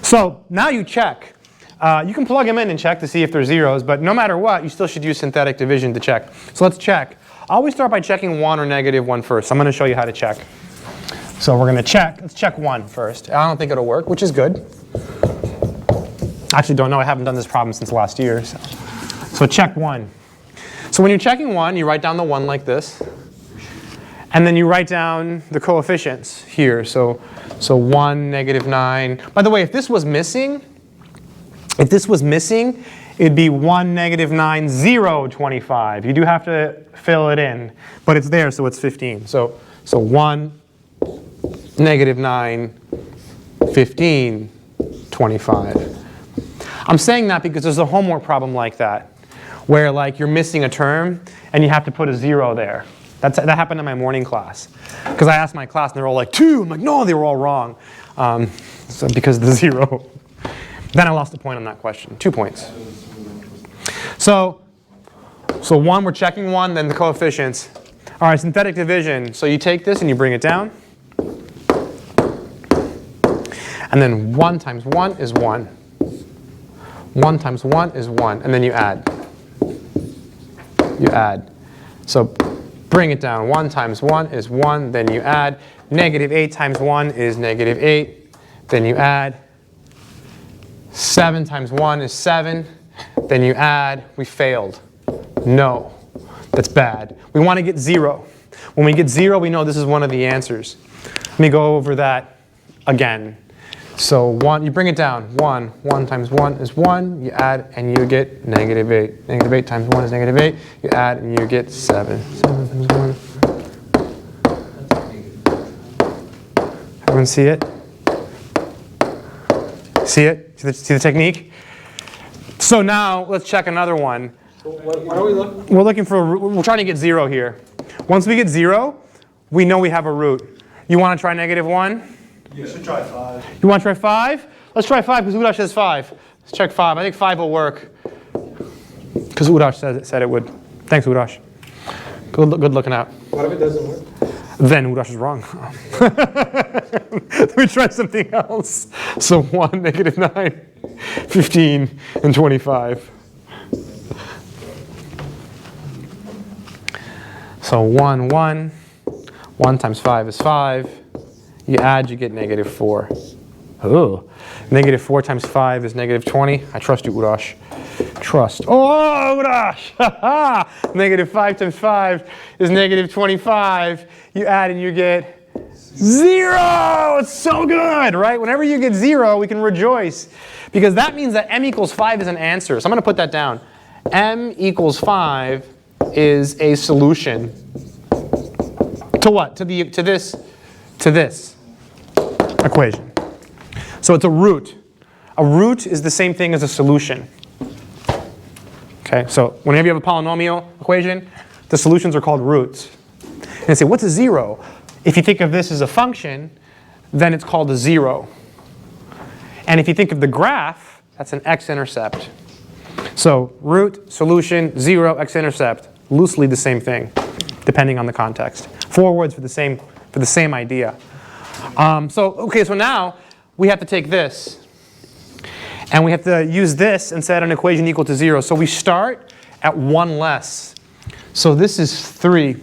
So now you check. You can plug them in and check to see if they're zeros, but no matter what, you still should use synthetic division to check. So let's check. I always start by checking 1 or negative 1 first. I'm going to show you how to check. So we're going to check. Let's check 1 first. I don't think it'll work, which is good. I actually don't know. I haven't done this problem since last year. So check 1. So when you're checking 1, you write down the 1 like this. And then you write down the coefficients here. So 1, negative 9. By the way, if this was missing, it'd be 1, negative 9, 0, 25. You do have to fill it in, but it's there, so it's 15. So 1, negative 9, 15, 25. I'm saying that because there's a homework problem like that, where like you're missing a term and you have to put a 0 there. That happened in my morning class. Because I asked my class and they're all like, 2. I'm like, no, they were all wrong. So because of the 0. Then I lost a point on that question. 2 points. So 1, we're checking 1, then the coefficients. All right, synthetic division. So you take this and you bring it down. And then 1 times 1 is 1. 1 times 1 is 1. And then you add. You add. So bring it down. 1 times 1 is 1. Then you add. Negative 8 times 1 is negative 8. Then you add. 7 times 1 is 7. Then you add. We failed. No. That's bad. We want to get 0. When we get 0, we know this is one of the answers. Let me go over that again. So 1, you bring it down. 1 times 1 is 1. You add and you get negative 8. Negative 8 times 1 is negative 8. You add and you get 7. 7 times 1. Everyone see it? See it? See the technique? So now let's check another one. What are we looking? We're trying to get 0 here. Once we get 0, we know we have a root. You want to try negative 1? You should try 5. You want to try 5? Let's try 5 because Udash says 5. Let's check 5. I think 5 will work. Because Udash said it would. Thanks, Udash. Good looking out. What if it doesn't work? Then Udash is wrong. Let me try something else. So 1, negative 9, 15, and 25. So 1, 1. 1 times 5 is 5. You add, you get negative 4. Oh. Negative 4 times 5 is negative 20. I trust you, Udash. Trust. Oh, Udash! Negative 5 times 5 is negative 25. You add and you get 0! It's so good, right? Whenever you get 0, we can rejoice. Because that means that m equals 5 is an answer. So I'm going to put that down. M equals 5 is a solution. To what? To this equation. So it's a root. A root is the same thing as a solution. Okay, so whenever you have a polynomial equation, the solutions are called roots. And you say, what's a 0? If you think of this as a function, then it's called a 0. And if you think of the graph, that's an x-intercept. So root, solution, 0, x-intercept, loosely the same thing, depending on the context. 4 words for the same idea. So now we have to take this. And we have to use this and set an equation equal to 0. So we start at 1 less. So this is 3.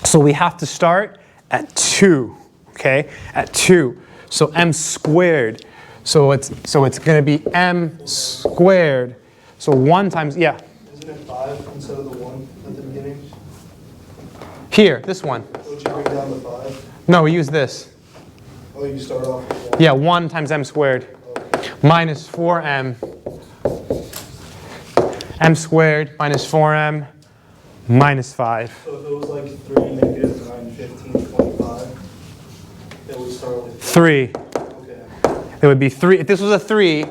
So we have to start at 2. Okay? At 2. So m squared. So it's going to be m squared. So 1 times, yeah. Isn't it 5 instead of the 1 at the beginning? Here, this one. Would you bring down the 5? No, we use this. Oh, you start off with 1. Yeah, 1 times m squared. Minus 4m. M squared minus 4m minus 5. So if it was like 3, negative 9, 15, 25, it would start with 3. Okay. It would be 3. If this was a 3,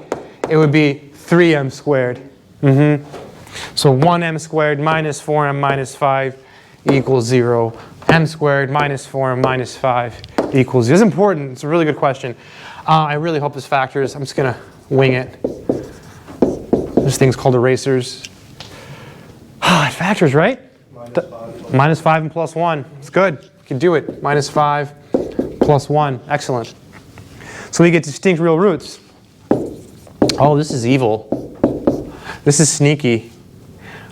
it would be 3m squared. So 1m squared minus 4m minus 5 equals 0. M squared minus 4m minus 5 equals 0. It's important. It's a really good question. I really hope this factors. I'm just going to wing it. There's things called erasers. It factors, right? Minus 5 and plus 1. It's good. You can do it. Minus 5 plus 1. Excellent. So we get distinct real roots. Oh, this is evil. This is sneaky.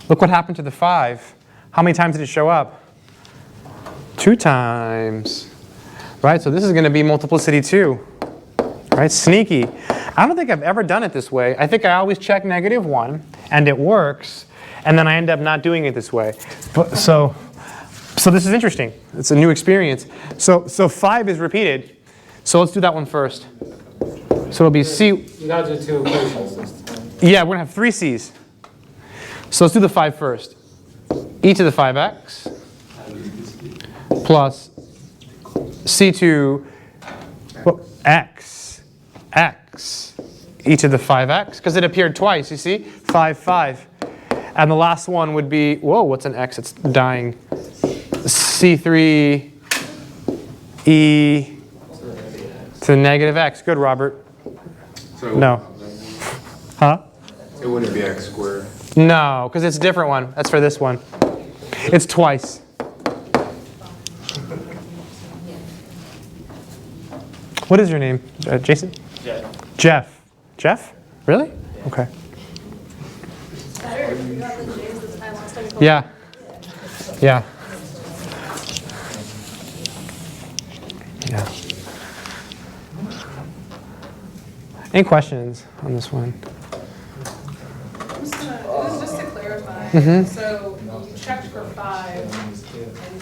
Look what happened to the 5. How many times did it show up? 2 times. Right? So this is going to be multiplicity 2. Right? Sneaky. I don't think I've ever done it this way. I think I always check negative 1, and it works, and then I end up not doing it this way. But, so this is interesting. It's a new experience. So 5 is repeated. So let's do that one first. So it'll be C. You got to do 2 equations this time. Yeah, we're going to have 3 C's. So let's do the 5 first. E to the 5x plus C2 x e to the 5x, because it appeared twice, you see? 5, 5. And the last one would be, whoa, what's an x? It's dying. C3 e to the negative x. Good, Robert. So No. Huh? it wouldn't be x squared. No, because it's a different one. That's for this one. It's twice. What is your name? Jason? Jeff. Jeff? Really? Okay. Better. You got the J's this time. Last time you called Yeah. Yeah. Yeah. Any questions on this one? Just to clarify, so you checked for 5, and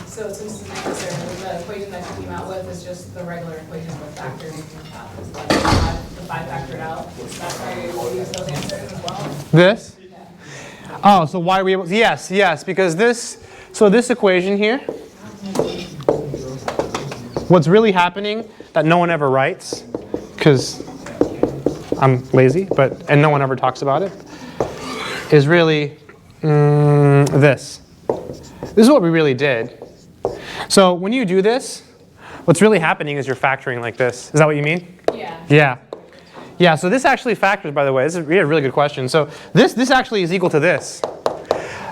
so since it's necessary, the equation that you came out with is just the regular equation with factors. It's like the 5 factored out. That's why you use those answers as well? This? Oh, so why are we able to? Yes, because this equation here, what's really happening that no one ever writes, because I'm lazy, and no one ever talks about it, is really this. This is what we really did. So when you do this, what's really happening is you're factoring like this. Is that what you mean? Yeah. Yeah. Yeah, so this actually factors, by the way. This is a really good question. So this actually is equal to this.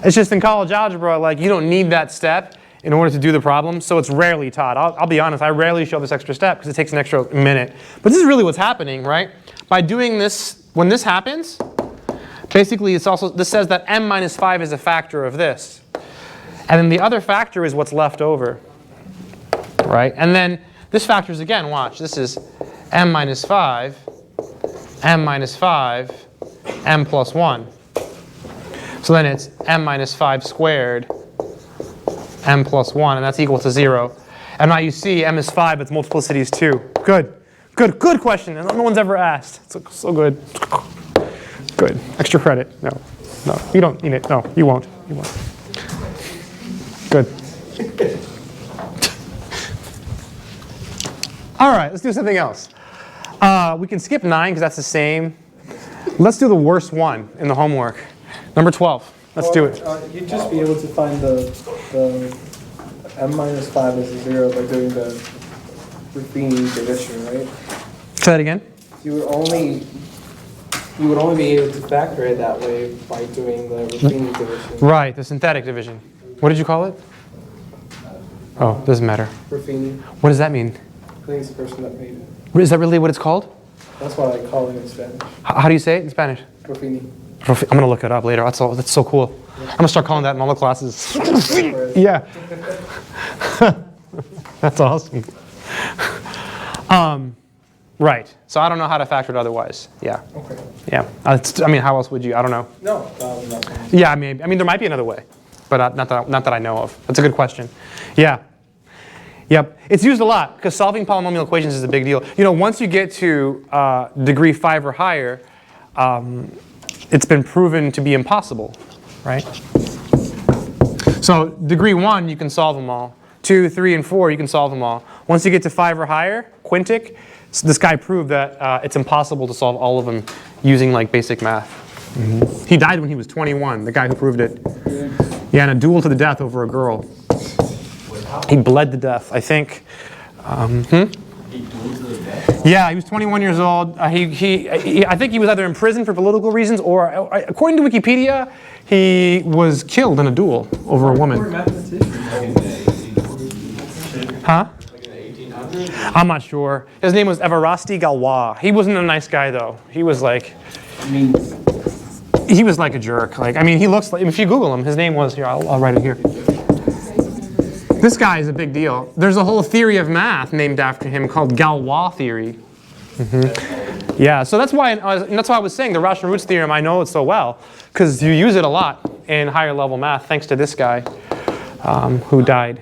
It's just in college algebra, like, you don't need that step in order to do the problem, so it's rarely taught. I'll be honest, I rarely show this extra step because it takes an extra minute. But this is really what's happening, right? By doing this, when this happens, basically it's also, this says that m minus 5 is a factor of this. And then the other factor is what's left over, right? And then this factors again, watch. This is m minus 5, m minus 5, m plus 1. So then it's m minus 5 squared, m plus 1, and that's equal to 0. And now you see m is 5, its multiplicity is 2. Good. Good question. No one's ever asked. So good. Good. Extra credit. No, you don't need it. No, you won't. You won't. Good. All right, let's do something else. We can skip 9 because that's the same. Let's do the worst one in the homework. Number 12. Let's do it. You'd just be able to find the m minus 5 as a 0 by doing the Ruffini division, right? Say that again. You would only be able to factor it that way by doing the Ruffini division. Right, the synthetic division. What did you call it? Oh, doesn't matter. Ruffini. What does that mean? I think it's the person that made it. Is that really what it's called? That's what I call it in Spanish. How do you say it in Spanish? Ruffini. I'm going to look it up later. That's so cool. I'm going to start calling that in all the classes. Yeah. That's awesome. Right. So I don't know how to factor it otherwise. Yeah. Okay. Yeah. I mean, how else would you? I don't know. No, not. Yeah, I mean, there might be another way, but not that I know of. That's a good question. Yeah. Yep. It's used a lot because solving polynomial equations is a big deal. You know, once you get to degree 5 or higher, it's been proven to be impossible, right? So degree 1, you can solve them all. 2, 3, and 4, you can solve them all. Once you get to 5 or higher, quintic, so this guy proved that it's impossible to solve all of them using like basic math. Mm-hmm. He died when he was 21, the guy who proved it. Yeah, in a duel to the death over a girl. He bled to death, I think. Yeah, he was 21 years old. I think he was either in prison for political reasons or, according to Wikipedia, he was killed in a duel over a woman. Huh? I'm not sure. His name was Évariste Galois. He wasn't a nice guy though. He was like, he was like a jerk. Like, I mean, he looks like, if you Google him, his name was, here, I'll write it here. This guy is a big deal. There's a whole theory of math named after him called Galois Theory. Mm-hmm. Yeah, so that's why I was saying the rational roots theorem, I know it so well, because you use it a lot in higher level math, thanks to this guy who died.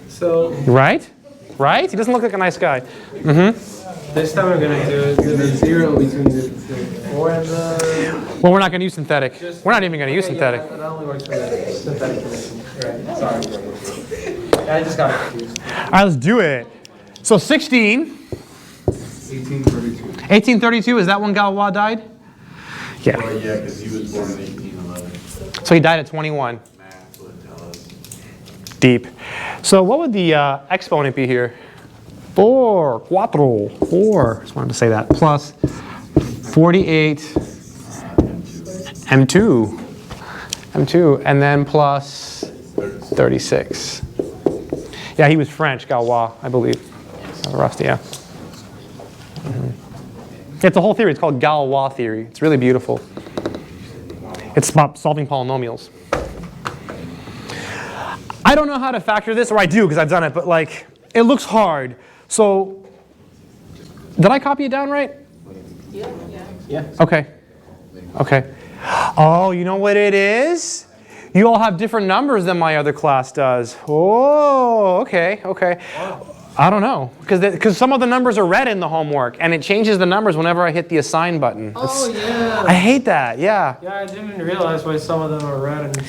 So, right? Right? He doesn't look like a nice guy. Mm-hmm. this time we're going to do the 0 between the 4 and the... Well, we're not going to use synthetic. We're not even going to use synthetic. Yeah, that only works for the synthetic division. Right, sorry. I just got confused. All right, let's do it. So 16. 1832. 1832, is that when Galois died? Yeah. Well, yeah, because he was born in 1811. So he died at 21. Math would tell us. Deep. So what would the exponent be here? 4. Just wanted to say that. Plus 48 M2. And then plus 36. Yeah, he was French, Galois, I believe. Rusty, yeah. It's a whole theory. It's called Galois Theory. It's really beautiful. It's about solving polynomials. I don't know how to factor this, or I do because I've done it, but like, it looks hard. So, did I copy it down right? Yeah. Okay. Oh, you know what it is? You all have different numbers than my other class does. Oh, okay. I don't know, because some of the numbers are red in the homework, and it changes the numbers whenever I hit the assign button. Yeah. I hate that, yeah. Yeah, I didn't realize why some of them are red. And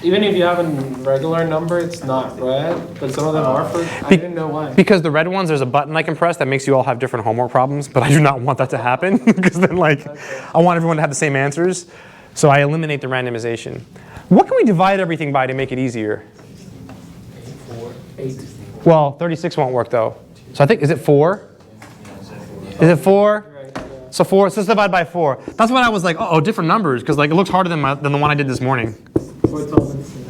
even if you have a regular number, it's not red, but some of them are for, I didn't know why. Because the red ones, there's a button I can press that makes you all have different homework problems, but I do not want that to happen, because then like, I want everyone to have the same answers, so I eliminate the randomization. What can we divide everything by to make it easier? 8. Well, 36 won't work though. So I think, is it 4? Is it 4? So 4, so let's divide by 4. That's what I was like, oh, different numbers, because like it looks harder than the one I did this morning. 4, 12, and 6.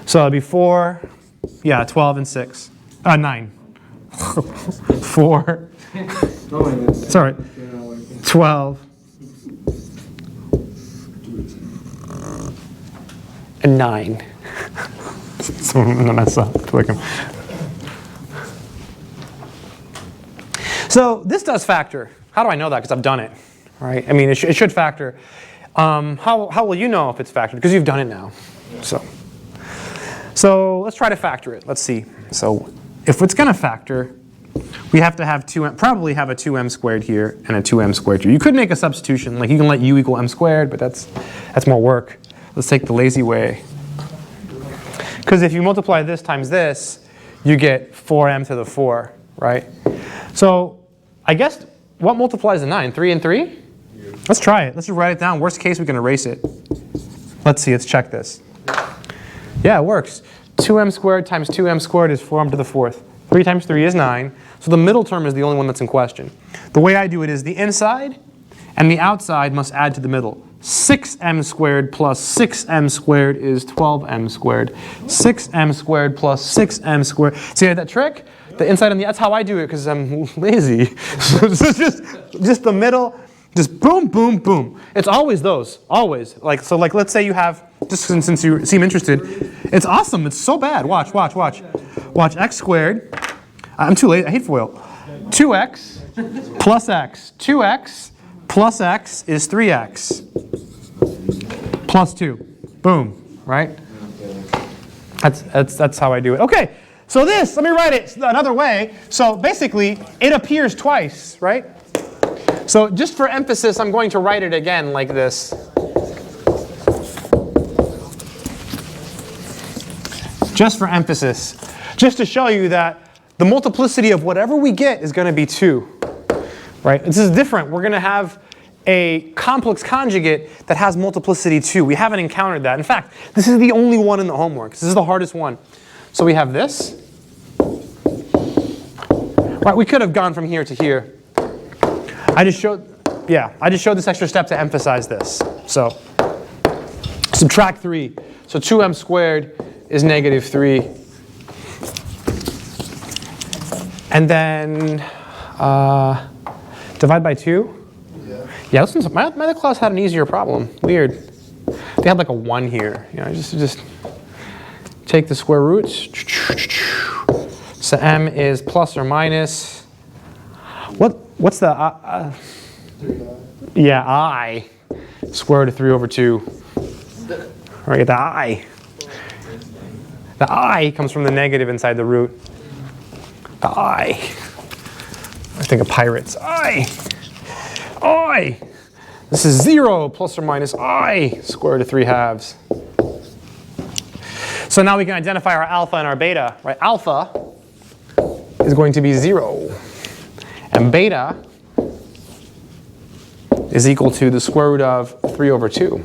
So it'd be 4, yeah, 12 and 6. 9. 4. Oh my goodness. It's all right. You're not working. 12. And 9. So I'm gonna mess up. So this does factor. How do I know that? Because I've done it, right? I mean, it should factor. How will you know if it's factored? Because you've done it now. So let's try to factor it. Let's see. So if it's going to factor, we have to have probably have a 2m squared here and a 2m squared here. You could make a substitution, like you can let u equal m squared, but that's more work. Let's take the lazy way. Because if you multiply this times this, you get 4m to the 4, right? So I guess what multiplies the 9? 3 and 3? Yeah. Let's try it. Let's just write it down. Worst case, we can erase it. Let's see. Let's check this. Yeah, it works. 2m squared times 2m squared is 4m to the 4th. 3 times 3 is 9. So the middle term is the only one that's in question. The way I do it is the inside and the outside must add to the middle. 6m squared plus 6m squared is 12m squared. 6m squared plus 6m squared. See that trick? The inside and the, that's how I do it because I'm lazy. So just the middle, just boom, boom, boom. It's always those, always. Like let's say you have, just since you seem interested, it's awesome. It's so bad. Watch. Watch x squared. I'm too late. I hate FOIL. 2x plus x. 2x plus x is 3x plus 2. Boom. Right? That's how I do it. Okay. So this, let me write it another way. So basically, it appears twice, right? So just for emphasis, I'm going to write it again like this. Just for emphasis. Just to show you that the multiplicity of whatever we get is going to be 2. Right? This is different. We're going to have a complex conjugate that has multiplicity 2. We haven't encountered that. In fact, this is the only one in the homework. This is the hardest one. So we have this. Right, we could have gone from here to here. I just showed this extra step to emphasize this. So subtract 3. So 2m squared is negative 3. And then divide by 2. Yeah, listen, my other class had an easier problem. Weird. They had like a 1 here. You know, just take the square roots. So m is plus or minus. What's the yeah, I square root of 3 over 2. Right, the I. The I comes from the negative inside the root. The I think of pirates. I. This is 0 plus or minus I square root of 3 halves. So now we can identify our alpha and our beta. Right? Alpha is going to be 0. And beta is equal to the square root of 3 over 2.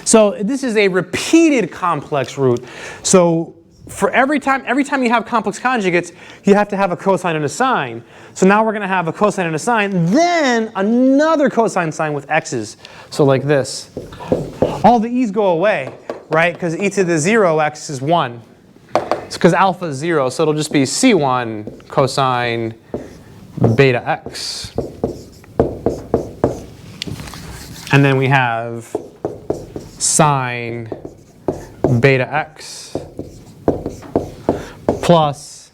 So this is a repeated complex root. So for every time you have complex conjugates, you have to have a cosine and a sine. So now we're going to have a cosine and a sine, then another cosine sign with x's. So like this. All the e's go away, right? Because e to the 0 x is 1. It's because alpha is 0, so it'll just be c1 cosine beta x. And then we have sine beta x plus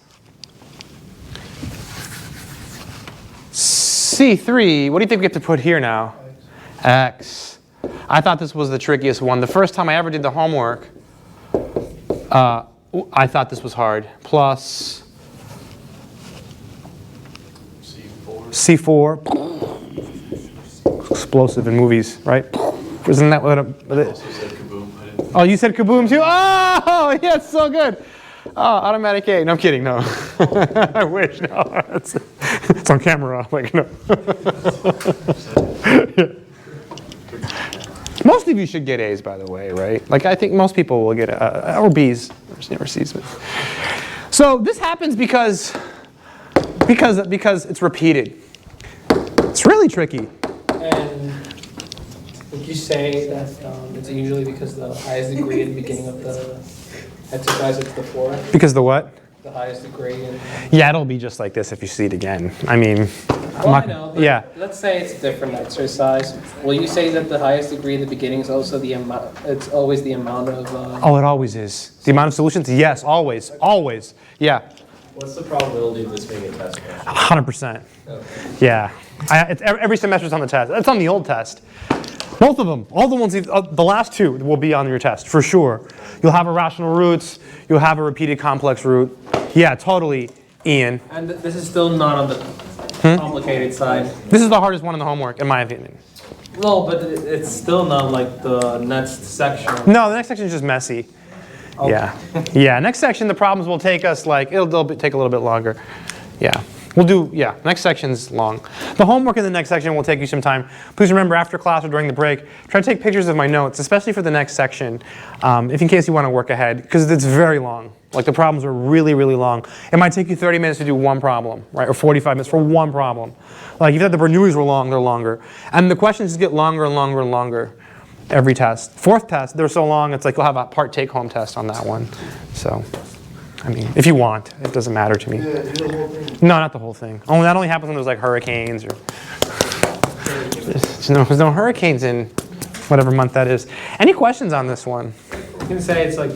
c3. What do you think we have to put here now? X. I thought this was the trickiest one. The first time I ever did the homework, I thought this was hard. Plus C4. Explosive in movies, right? Isn't that what oh, you said kaboom too? Oh, yeah, it's so good. Oh, automatic A. No, I'm kidding, no. I wish, no. It's on camera, like, no. Yeah. Most of you should get A's, by the way, right? Like, I think most people will get or B's or C's. So this happens because Because it's repeated. It's really tricky. And would you say that it's usually because the highest degree at the beginning of the exercise it's the 4? Because the what? The highest degree. And Yeah, it'll be just like this if you see it again. I mean, well, I know, but yeah. let's say it's a different exercise. Will you say that the highest degree at the beginning is also the amount? It's always the amount of. Oh, it always is. The amount of solutions? Yes, always. Always. Yeah. What's the probability of this being a test question? 100%. Okay. Yeah. Every semester it's on the test. It's on the old test. Both of them. All the ones, the last 2 will be on your test, for sure. You'll have irrational roots. You'll have a repeated complex root. Yeah, totally, Ian. And this is still not on the complicated side. This is the hardest one in the homework, in my opinion. No, but it's still not like the next section. No, the next section is just messy. Oh. Yeah. Yeah, next section, the problems will take us like, it'll take a little bit longer. Yeah. We'll do, yeah, next section's long. The homework in the next section will take you some time. Please remember, after class or during the break, try to take pictures of my notes, especially for the next section, if in case you want to work ahead, because it's very long. Like, the problems are really, really long. It might take you 30 minutes to do one problem, right, or 45 minutes for one problem. Like, if you thought the Bernoullis were long, they're longer. And the questions just get longer and longer and longer every test. 4th test, they're so long, it's like you'll have a part take-home test on that one. So, I mean, if you want, it doesn't matter to me. Yeah, do the whole thing. No, not the whole thing. That only happens when there's like hurricanes or there's no hurricanes in whatever month that is. Any questions on this one? You can say it's like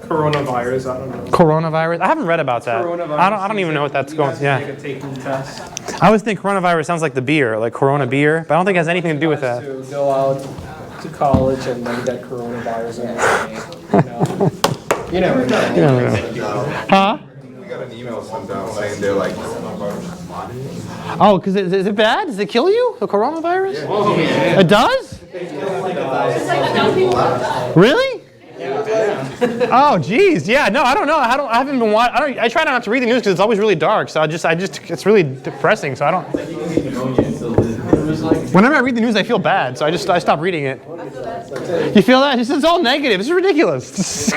coronavirus. I don't know. Coronavirus? I haven't read about that. Coronavirus. I don't even know what that's going. Take Yeah. a take-home test. I always think coronavirus sounds like the beer, like Corona beer, but I don't think it has anything to do with that. To go out to college and then get coronavirus and you never know. You never know. Huh? We got an email sent out saying they're like, Oh, because is it bad? Does it kill you? The coronavirus? It does? Really? Oh, geez. Yeah. No, I don't know. I haven't been watching. I try not to read the news because it's always really dark. So it's really depressing. So I don't. Whenever I read the news, I feel bad. So I stop reading it. You feel that? It's all negative. This is ridiculous.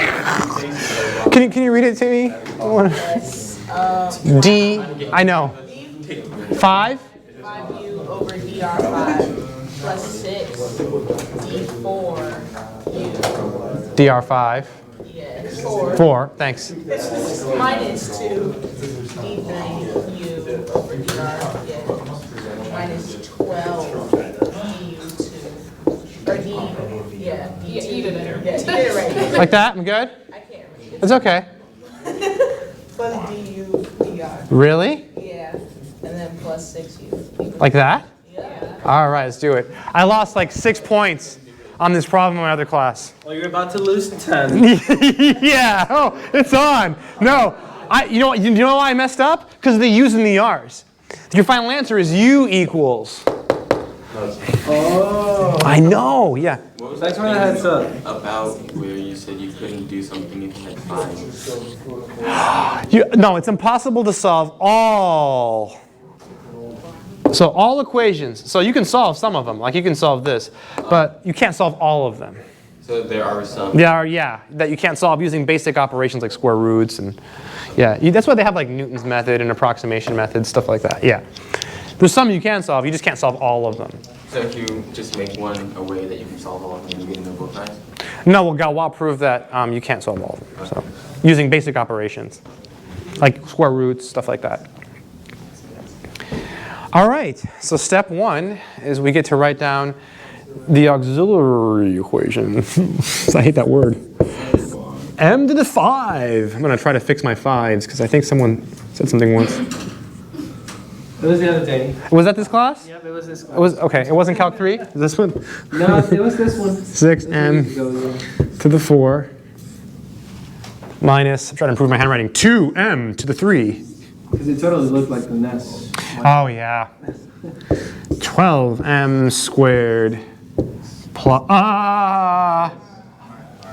Can you read it to me? D. I know. 5. 5u over dr5 plus 6 d4 u. dr5. Yeah, 4. 4. Thanks. Minus 2 d3 u over dr. Yeah. Minus 12 du2. Or d. Yeah. D2. Yeah, you did it. Yeah, you did it right. Like that? I'm good? I can't read It's okay. Plus du dr. Really? Yeah. And then plus 6u. Like that? Yeah. All right, let's do it. I lost like 6 points on this problem in my other class. Well, you're about to lose 10. Yeah. Oh, it's on. No. You know why I messed up? Because of the u's and the r's. Your final answer is u equals. Oh. I know. Yeah. What was That's that when I had to. about where you said you couldn't do something if you had 5? No, it's impossible to solve all. So all equations. So you can solve some of them. Like you can solve this, but you can't solve all of them. So there are some. Yeah, that you can't solve using basic operations like square roots and that's why they have like Newton's method and approximation methods, stuff like that. Yeah, there's some you can solve. You just can't solve all of them. So if you just make one a way that you can solve all of them, you get to know both sides? No, well, Galois proved that you can't solve all of them. So using basic operations like square roots, stuff like that. All right. So step 1 is we get to write down the auxiliary equation. I hate that word. M to the 5. I'm going to try to fix my 5s because I think someone said something once. It was the other day. Was that this class? Yep, it was this It class. was okay. It wasn't Calc 3. Is this one? No, it was this one. 6m to the 4 minus. I'm trying to improve my handwriting. 2m to the 3. Because it totally looked like the nest. Oh yeah. 12m squared plus.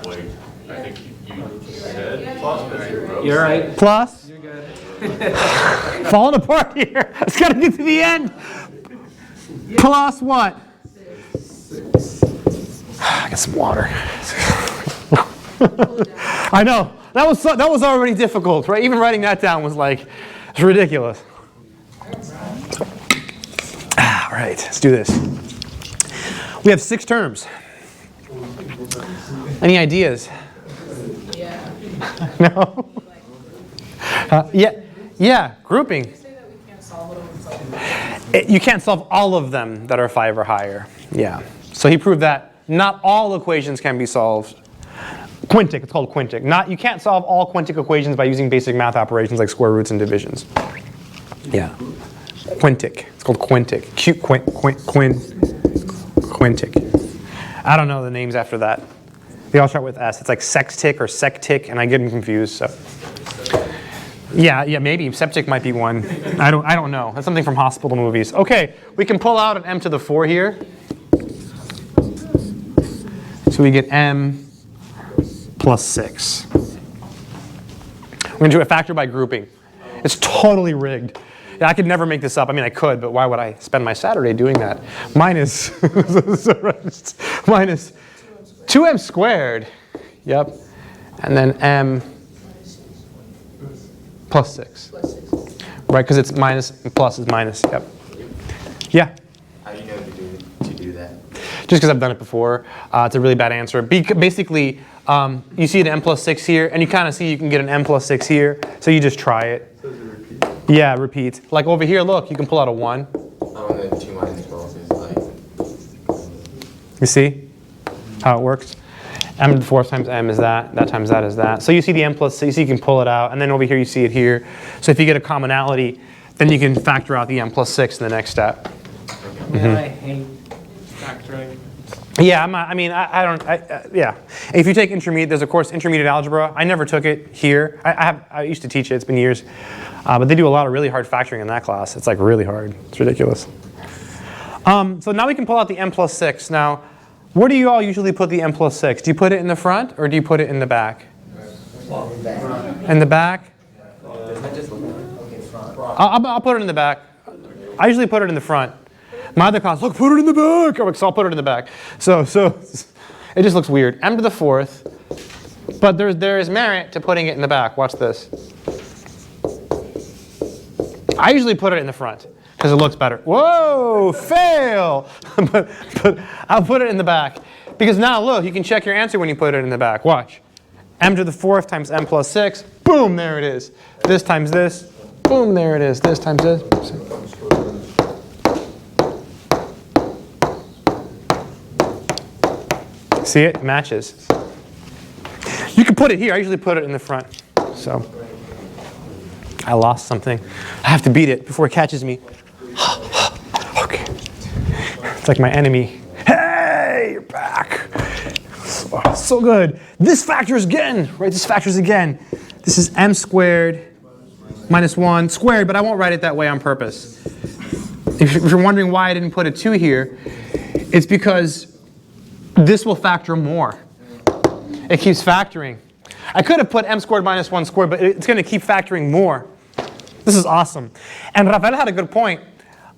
Wait, I think you said plus. You're right. Plus. You're good. Falling apart here. It's got to get to the end. Plus what? I got some water. I know. That was already difficult, right? Even writing that down was like, it's It's ridiculous. All right, let's do this. We have 6 terms. Any ideas? Yeah. No? Yeah, grouping. You say that we can't solve it over You can't solve all of them that are 5 or higher. Yeah. So he proved that not all equations can be solved. Quintic, it's called quintic. You can't solve all quintic equations by using basic math operations like square roots and divisions. Yeah. Quintic. It's called quintic. Quintic. I don't know the names after that. They all start with S. It's like sextic or sectic, and I get them confused. So. Yeah, maybe septic might be one. I don't know. That's something from hospital movies. Okay, we can pull out an m to the 4 here. So we get m plus 6. We're going to do a factor by grouping. It's totally rigged. Yeah, I could never make this up. I mean, I could, but why would I spend my Saturday doing that? Minus 2m squared. Yep. And then m plus 6. Right, because it's minus and plus is minus. Yep. Yeah. How do you know to do that? Just because I've done it before. It's a really bad answer. Basically, you see an m plus 6 here, and you kind of see you can get an m plus 6 here, so you just try it. Yeah, repeat. Like over here, look, you can pull out a 1. Oh, and then 2 minus 12 is like... You see how it works? M to the 4th times m is that times that is that. So you see the m plus 6, you can pull it out, and then over here you see it here. So if you get a commonality, then you can factor out the m plus 6 in the next step. Man, I hate factoring. Yeah, yeah. If you take intermediate, there's a course, intermediate algebra. I never took it here. I used to teach it, it's been years. But they do a lot of really hard factoring in that class. It's like really hard. It's ridiculous. So now we can pull out the m plus 6. Now, where do you all usually put the m plus 6? Do you put it in the front or do you put it in the back? In the back? I'll put it in the back. I usually put it in the front. My other class, look, put it in the back. So I'll put it in the back. So it just looks weird. M to the 4th. But there is merit to putting it in the back. Watch this. I usually put it in the front because it looks better. Whoa, fail! but I'll put it in the back. Because now, look, you can check your answer when you put it in the back. Watch. M to the 4th times m plus 6. Boom, there it is. This times this. Boom, there it is. This times this. See it? It matches. You can put it here. I usually put it in the front. So I lost something. I have to beat it before it catches me. Okay. It's like my enemy. Hey, you're back. So good. This factors again, right? This factors again. This is m squared minus 1 squared, but I won't write it that way on purpose. If you're wondering why I didn't put a 2 here, it's because this will factor more. It keeps factoring. I could have put m squared minus 1 squared, but it's going to keep factoring more. This is awesome. And Rafael had a good point.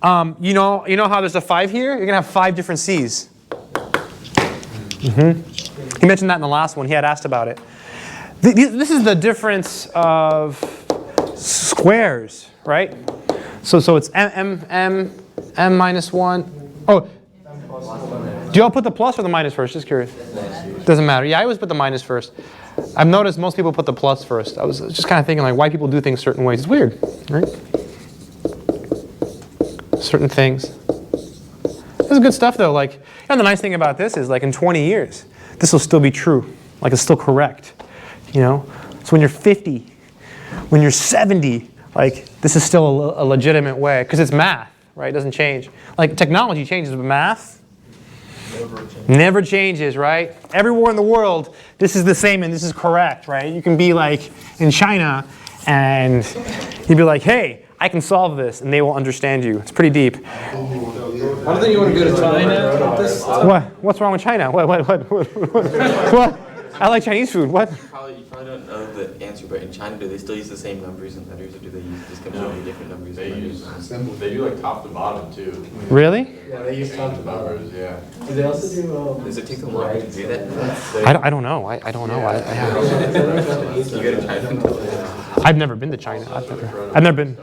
You know how there's a 5 here? You're going to have 5 different C's. He mentioned that in the last one. He had asked about it. This is the difference of squares, right? So it's m minus 1. Oh, do you all put the plus or the minus first? Just curious. Doesn't matter. Yeah, I always put the minus first. I've noticed most people put the plus first. I was just kind of thinking like why people do things certain ways. It's weird, right? Certain things. This is good stuff though. Like, the nice thing about this is like in 20 years, this will still be true. Like it's still correct. So when you're 50, when you're 70, like this is still a legitimate way because it's math, right? It doesn't change. Like technology changes, but math never changes, right? Everywhere in the world, this is the same and this is correct, right? You can be like in China and you'd be like, hey, I can solve this, and they will understand you. It's pretty deep. I don't think you want to go to China with this stuff. What? What's wrong with China? What? I like Chinese food. What? You probably don't know the answer, but in China, do they still use the same numbers and letters, or do they use just completely different numbers? They use simple. They do like top to bottom too. Really? Yeah, they use top to bottom. Numbers, yeah. Do they also do? Does it take them long to do that? I don't know. I don't know. You go to China. I've never been to China. I've never been.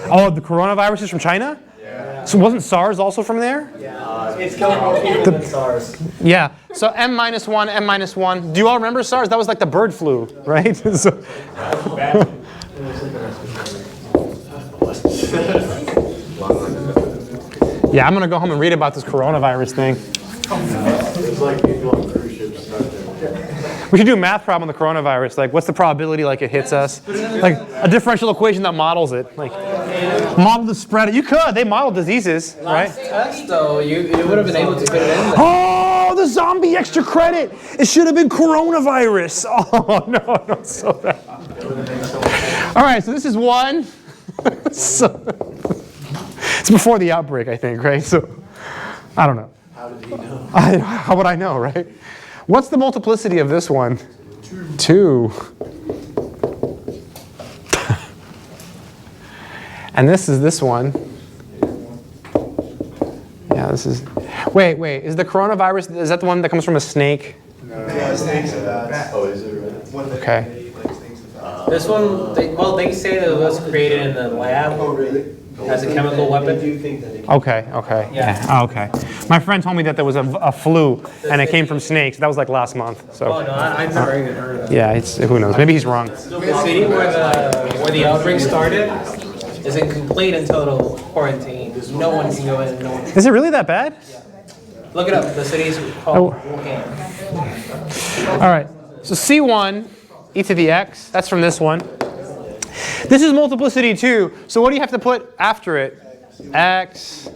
Oh, the coronavirus is from China? Yeah. So wasn't SARS also from there? Yeah. It's killing more people than SARS. Yeah. So M minus 1, M minus 1. Do you all remember SARS? That was like the bird flu, right? So, yeah, I'm going to go home and read about this coronavirus thing. It's like people on cruise ships stuck there. We should do a math problem on the coronavirus. Like, what's the probability like it hits us? Like a differential equation that models it. Like, model the spread. You could. They model diseases, right? Test though, you would have been able to fit it in there. Oh, the zombie extra credit. It should have been coronavirus. Oh, no, it's so bad. All right, so this is 1. It's before the outbreak, I think, right? So, I don't know. How did he know? How would I know, right? What's the multiplicity of this one? 2. And this is this one. Yeah, this is. Wait. Is the coronavirus, is that the one that comes from a snake? No. Yeah, snakes are bad. Oh, is it really? Okay. This one, they say that it was created in the lab Oh, really? as a chemical weapon. Okay. Yeah. Oh, okay. My friend told me that there was a flu and it came from snakes. That was like last month. Oh So no, I've never even heard of that. yeah, who knows? Maybe he's wrong. The city where the outbreak started is in complete and total quarantine. No one can go in. No one. Is it really that bad? Look it up. The city's called Wuhan. All right. So C1 e to the x. That's from this one. This is multiplicity 2. So what do you have to put after it? X.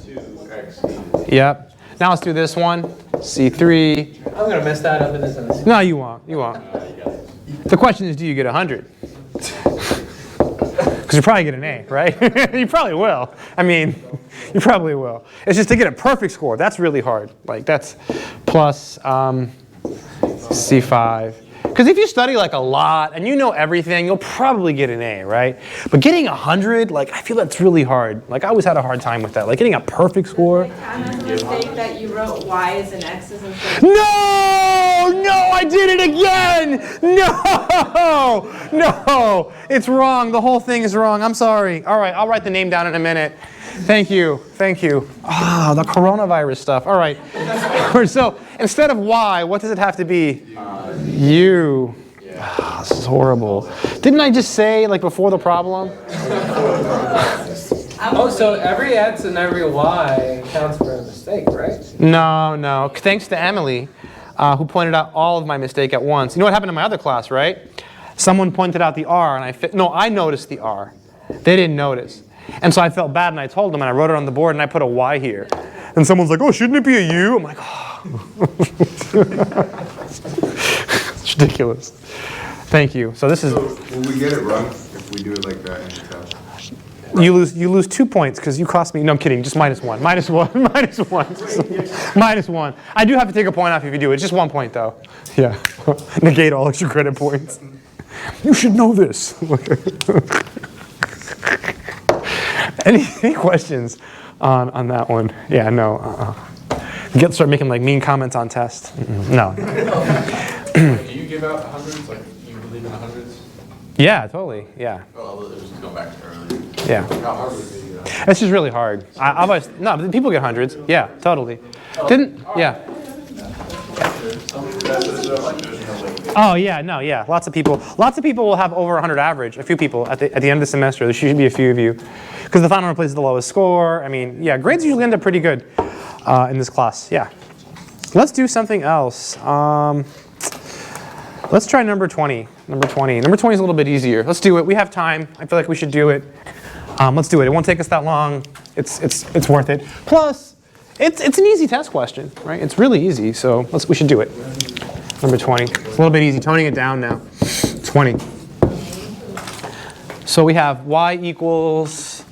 Yep. Now let's do this one. C3. I'm gonna mess that up in this one. No, you won't. The question is, do you get 100? Because you probably get an A, right? You probably will. I mean, you probably will. It's just to get a perfect score. That's really hard. Like that's plus C5. Because if you study like a lot and you know everything, you'll probably get an A, right? But getting 100, like I feel that's really hard. Like I always had a hard time with that. Like getting a perfect score. Kind of a mistake that you wrote Y's and X's instead. No, I did it again. No, it's wrong. The whole thing is wrong. I'm sorry. All right, I'll write the name down in a minute. Thank you. Ah, the coronavirus stuff. All right. So instead of Y, what does it have to be? U. Ah, this is horrible. Didn't I just say like before the problem? Oh, so every X and every Y counts for a mistake, right? No. Thanks to Emily, who pointed out all of my mistake at once. You know what happened in my other class, right? Someone pointed out the R, and I noticed the R. They didn't notice. And so I felt bad, and I told them, and I wrote it on the board, and I put a Y here. And someone's like, oh, shouldn't it be a U? I'm like, oh. It's ridiculous. Thank you. So this is. So will we get it wrong if we do it like that in the test? You lose 2 points because you cost me. No, I'm kidding. Just -1. -1. I do have to take a point off if you do it. Just 1 point though. Yeah. Negate all extra credit points. You should know this. Any questions on that one? Yeah. No. Start making like mean comments on tests. No. Do you give out hundreds? Like you believe in hundreds? Yeah. Totally. Yeah. Well, let's just go back to earlier. Yeah. How hard would it be? It's just really hard. No, people get hundreds. Yeah, totally. Yeah. Oh yeah, lots of people will have over 100 average. A few people at the end of the semester. There should be a few of you, because the final replaces the lowest score. I mean, yeah, grades usually end up pretty good in this class. Yeah. Let's do something else. Let's try number 20. Number 20 is a little bit easier. Let's do it. We have time. I feel like we should do it. Let's do it. It won't take us that long. It's worth it. Plus, it's an easy test question, right? It's really easy. So we should do it. Number 20. It's a little bit easy. Toning it down now. 20. So we have y equals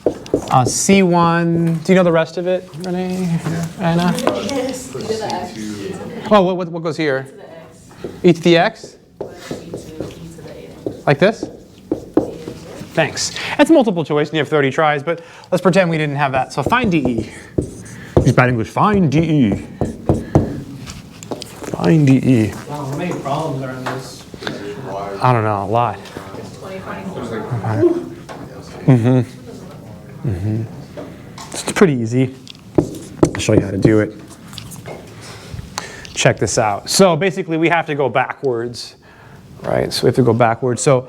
C1. Do you know the rest of it, Renee? Anna? Yes. E to the X. Oh, what goes here? To the X. E to the x? E to the A. Like this? Thanks. That's multiple choice, and you have 30 tries, but let's pretend we didn't have that. So find DE. Use bad English. Find DE. Find DE. Wow, how many problems are in this? I don't know, a lot. 20, 20. Mm-hmm. It's pretty easy. I'll show you how to do it. Check this out. So basically, we have to go backwards, right? So we have to go backwards. So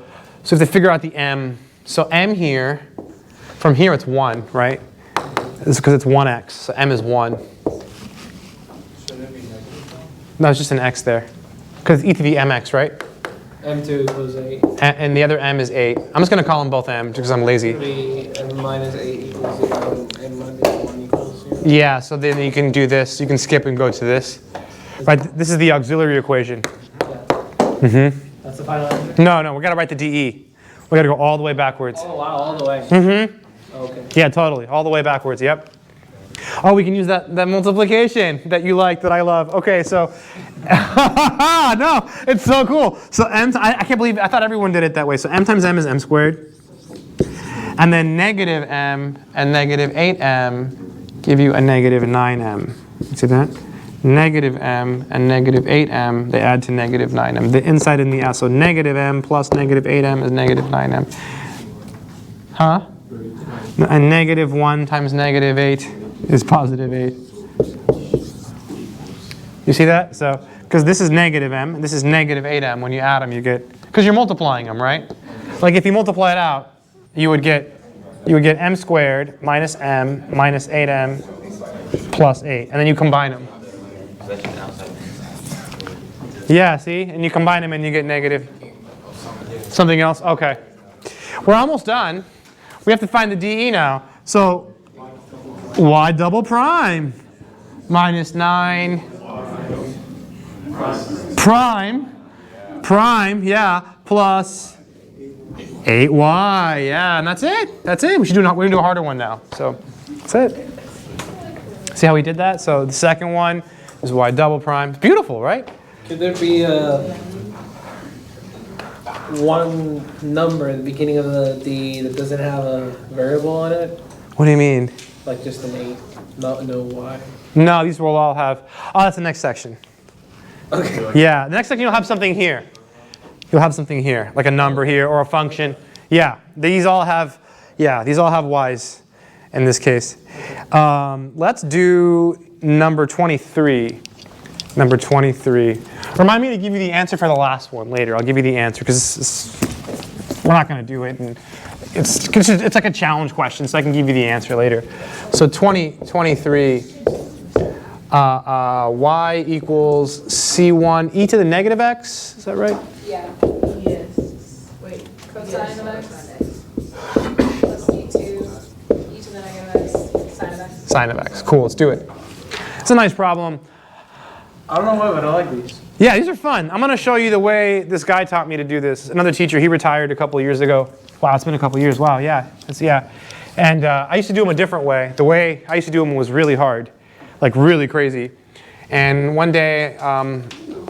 we have to figure out the m. So m here, from here it's 1, right? This is because it's 1x. So m is 1. No, it's just an x there. Because it's e to the mx, right? M2 equals 8. And the other m is 8. I'm just going to call them both m because I'm lazy. M minus 8 equals 0, and minus 1 equals 0. Yeah, so then you can do this. You can skip and go to this. Right, this is the auxiliary equation. Yeah. That's the final answer? No, we got to write the dE. We got to go all the way backwards. Oh, wow, all the way. Okay. Yeah, totally. All the way backwards, yep. Oh, we can use that multiplication that you like, that I love. Okay, so, no, it's so cool. So I can't believe, I thought everyone did it that way. So m times m is m squared. And then negative m and negative 8m give you a negative 9m. See that? Negative m and negative 8m, they add to negative 9m. The inside and the out. So negative m plus negative 8m is negative 9m. Huh? And negative 1 times negative 8 is positive 8. You see that? So, because this is negative m, and this is negative 8m. When you add them, you get, because you're multiplying them, right? Like if you multiply it out, you would get m squared minus m minus 8m plus 8. And then you combine them. Yeah, see? And you combine them and you get negative something else. Okay. We're almost done. We have to find the dE now. So y double prime minus 9 prime, yeah, plus 8y, yeah, and that's it. That's it. We're gonna do a harder one now. So that's it. See how we did that? So the second one is y double prime. It's beautiful, right? Could there be one number at the beginning of the D that doesn't have a variable on it? What do you mean? Like just an 8, no y? No, these will all have, oh, that's the next section. Okay. Yeah, the next section you'll have something here. You'll have something here, like a number here or a function. Yeah, these all have y's in this case. Let's do number 23. Number 23. Remind me to give you the answer for the last one later. I'll give you the answer because we're not going to do it. And it's like a challenge question, so I can give you the answer later. So 23, y equals c1 e to the negative x. Is that right? Yeah. Yes. Wait, cosine of x plus e2 e to the negative x sine of x. Sine of x. Cool, let's do it. It's a nice problem. I don't know why, but I like these. Yeah, these are fun. I'm going to show you the way this guy taught me to do this. Another teacher, he retired a couple of years ago. Wow, it's been a couple of years. Wow, yeah. And I used to do them a different way. The way I used to do them was really hard, like really crazy. And one day, I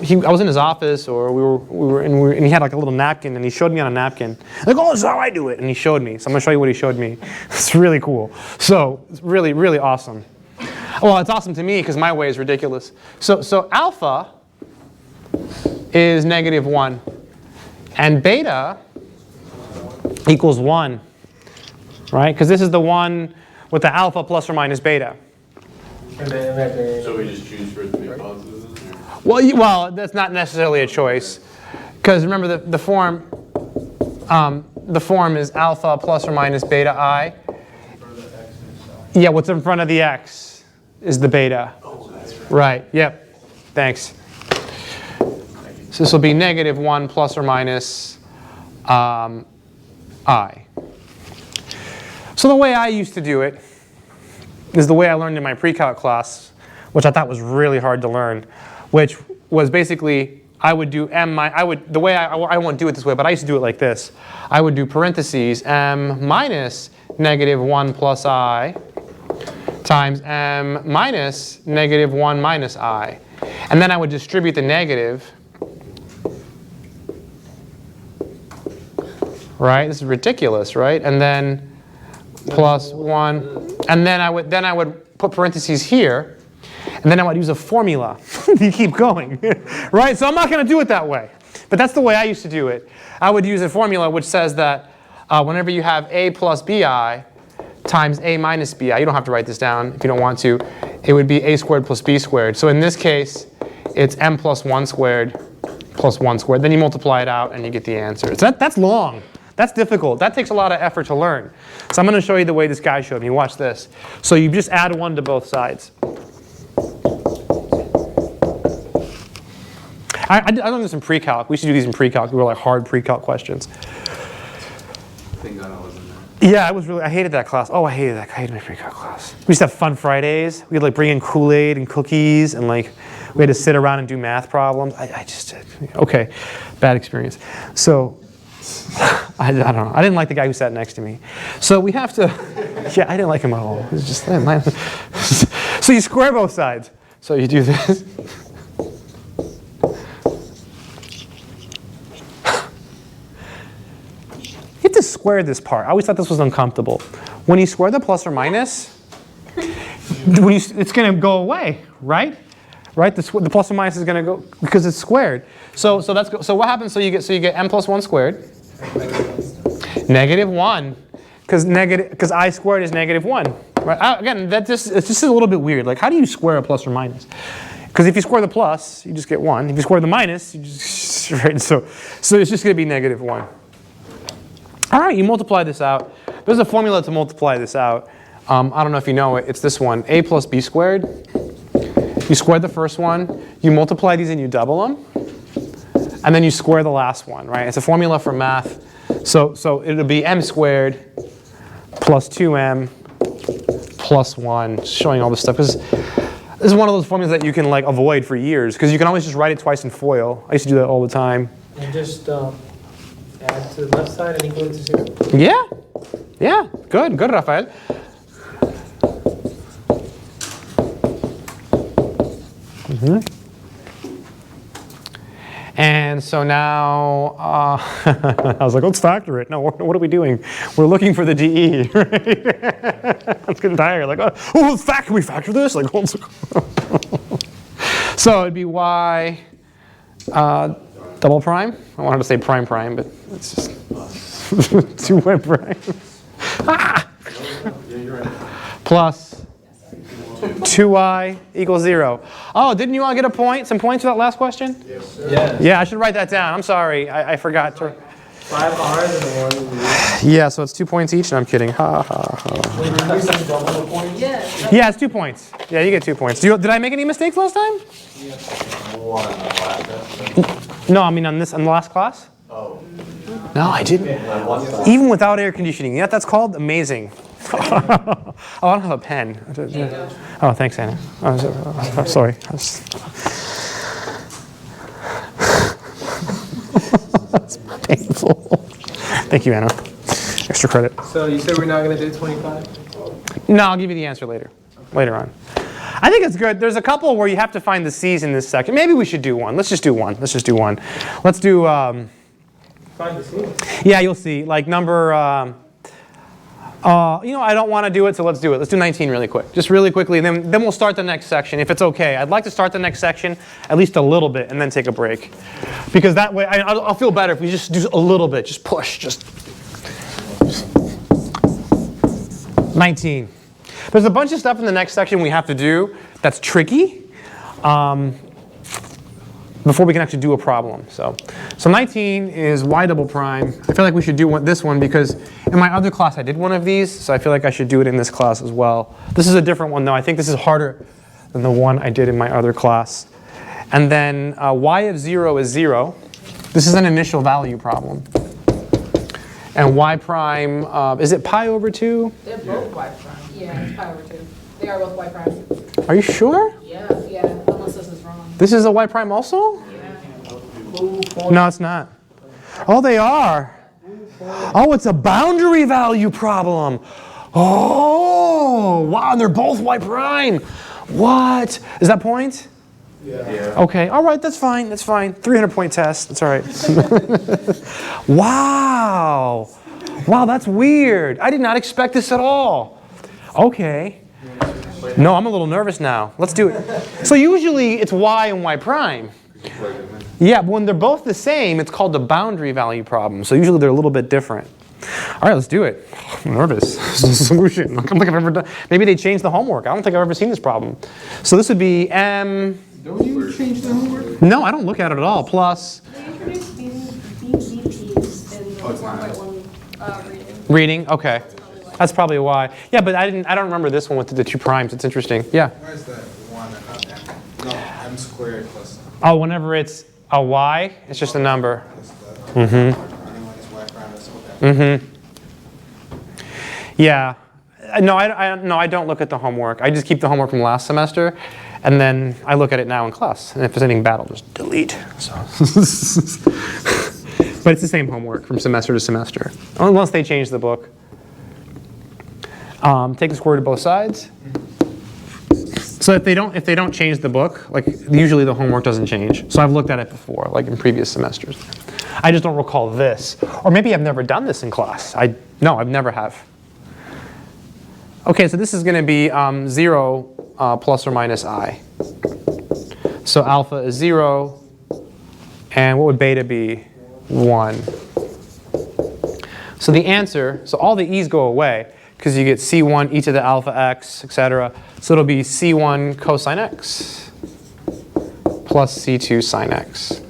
was in his office, or and he had like a little napkin, and he showed me on a napkin. Like, oh, this is how I do it. And he showed me. So I'm going to show you what he showed me. It's really cool. So it's really, really awesome. Well, it's awesome to me because my way is ridiculous. So alpha is negative 1, and beta equals 1, right? Because this is the one with the alpha plus or minus beta. So we just choose for it to be positive? Well, that's not necessarily a choice, because remember the form is alpha plus or minus beta I. Yeah, what's in front of the x is the beta. Oh, that's right. Right, yep, thanks. So this will be negative 1 plus or minus I. So the way I used to do it is the way I learned in my pre-calc class, which I thought was really hard to learn, which was basically I would do I won't do it this way, but I used to do it like this. I would do parentheses m minus negative 1 plus I times m minus negative 1 minus I. And then I would distribute the negative. Right? This is ridiculous, right? And then plus 1. And then I would put parentheses here. And then I would use a formula. You keep going. Right? So I'm not going to do it that way. But that's the way I used to do it. I would use a formula which says that whenever you have a plus bi times a minus bi. You don't have to write this down if you don't want to. It would be a squared plus b squared. So in this case, it's m plus 1 squared plus 1 squared. Then you multiply it out and you get the answer. So that's long. That's difficult. That takes a lot of effort to learn. So I'm going to show you the way this guy showed me. Watch this. So you just add 1 to both sides. I learned this in pre-calc. We used to do these in pre-calc. We were like hard pre-calc questions. Thank God I wasn't there. Yeah, I hated that class. Oh, I hated that. I hated my pre-calc class. We used to have fun Fridays. We'd like bring in Kool-Aid and cookies, and like we had to sit around and do math problems. I just, okay, bad experience. So I don't know. I didn't like the guy who sat next to me. So we have to, yeah, I didn't like him at all. It was just, so you square both sides. So you do this. You have to square this part. I always thought this was uncomfortable. When you square the plus or minus, it's going to go away, right? Right? The plus or minus is going to go because it's squared. So what happens? So you get m plus 1 squared. Negative 1, because I squared is negative 1. Right? Again, it's just a little bit weird. Like, how do you square a plus or minus? Because if you square the plus, you just get 1. If you square the minus, you just right. So it's just going to be negative 1. All right, you multiply this out. There's a formula to multiply this out. I don't know if you know it. It's this one: a plus b squared. You square the first one. You multiply these and you double them. And then you square the last one, right? It's a formula for math. So it'll be m squared plus 2m plus 1, showing all this stuff. Because this is one of those formulas that you can like avoid for years, because you can always just write it twice in FOIL. I used to do that all the time. And just add to the left side and equal it to 0. Yeah. Yeah. Good, Rafael. And so now, I was like, let's factor it. No, what are we doing? We're looking for the DE, right? Let's get tired. Like, can we factor this? Like, so it'd be y double prime. I wanted to say prime, but it's just 2y prime. Plus 2y equals 0. Oh, didn't you all get a point? Some points for that last question? Yes, sir. Yeah. Yeah, I should write that down. I'm sorry. I forgot to. 5 R's and 1 V. Yeah, so it's 2 points each. No, I'm kidding. Ha, ha, ha. Wait, did you say double the point? Yeah. Yeah, it's 2 points. Yeah, you get 2 points. Did I make any mistakes last time? No, I mean on the last class? Oh. No, I didn't. Even without air conditioning. You know what that's called? Amazing. Oh, I don't have a pen. Oh, thanks, Anna. Oh, sorry. That's painful. Thank you, Anna. Extra credit. So you said we're not going to do 25? No, I'll give you the answer later on. I think it's good. There's a couple where you have to find the C's in this section. Maybe we should do one. Let's just do one. Let's do, Find the C. yeah, you'll see. Like number, I don't want to do it, so let's do it. Let's do 19 really quick. Just really quickly, and then we'll start the next section, if it's okay. I'd like to start the next section at least a little bit and then take a break. Because that way, I'll feel better if we just do a little bit. Just push, just. 19. There's a bunch of stuff in the next section we have to do that's tricky before we can actually do a problem. So 19 is y double prime. I feel like we should do this one because in my other class I did one of these, so I feel like I should do it in this class as well. This is a different one though. I think this is harder than the one I did in my other class. And then y of 0 is 0. This is an initial value problem. And y prime, is it pi over 2? They're both y prime. Yeah, it's pi over 2. They are both y prime. Are you sure? Yeah, unless this is wrong. This is a y prime also? Yeah. No, it's not. Oh, they are. Oh, it's a boundary value problem. Oh, wow, and they're both y prime. What? Is that point? Yeah. Okay, all right, that's fine, 300-point test, that's all right. Wow. Wow, that's weird. I did not expect this at all. Okay. No, I'm a little nervous now. Let's do it. So usually it's y and y prime. Yeah, but when they're both the same, it's called the boundary value problem. So usually they're a little bit different. All right, let's do it. I'm nervous. This is a solution. I don't think I've ever done. Maybe they changed the homework. I don't think I've ever seen this problem. So this would be M. Don't you change the homework? No, I don't look at it at all. Plus They introduced BVPs in the 1.1 reading. reading. Okay, that's probably why. Yeah, but I don't remember this one with the 2 primes. It's interesting. Yeah. Why is that 1 and not m? No, m squared plus Oh, whenever it's a y, it's just a number. plus the anyone is y prime, that's okay. Yeah. No, I don't look at the homework. I just keep the homework from last semester, and then I look at it now in class. And if there's anything bad, I'll just delete. So. But it's the same homework from semester to semester, unless they change the book. Take the square root of both sides. So if they don't change the book, like usually the homework doesn't change. So I've looked at it before, like in previous semesters. I just don't recall this, or maybe I've never done this in class. No, I've never have. Okay, so this is going to be 0 plus or minus I. So alpha is 0, and what would beta be? 1. So the answer, so all the e's go away, because you get c1 e to the alpha x, etc. So it'll be c1 cosine x plus c2 sine x.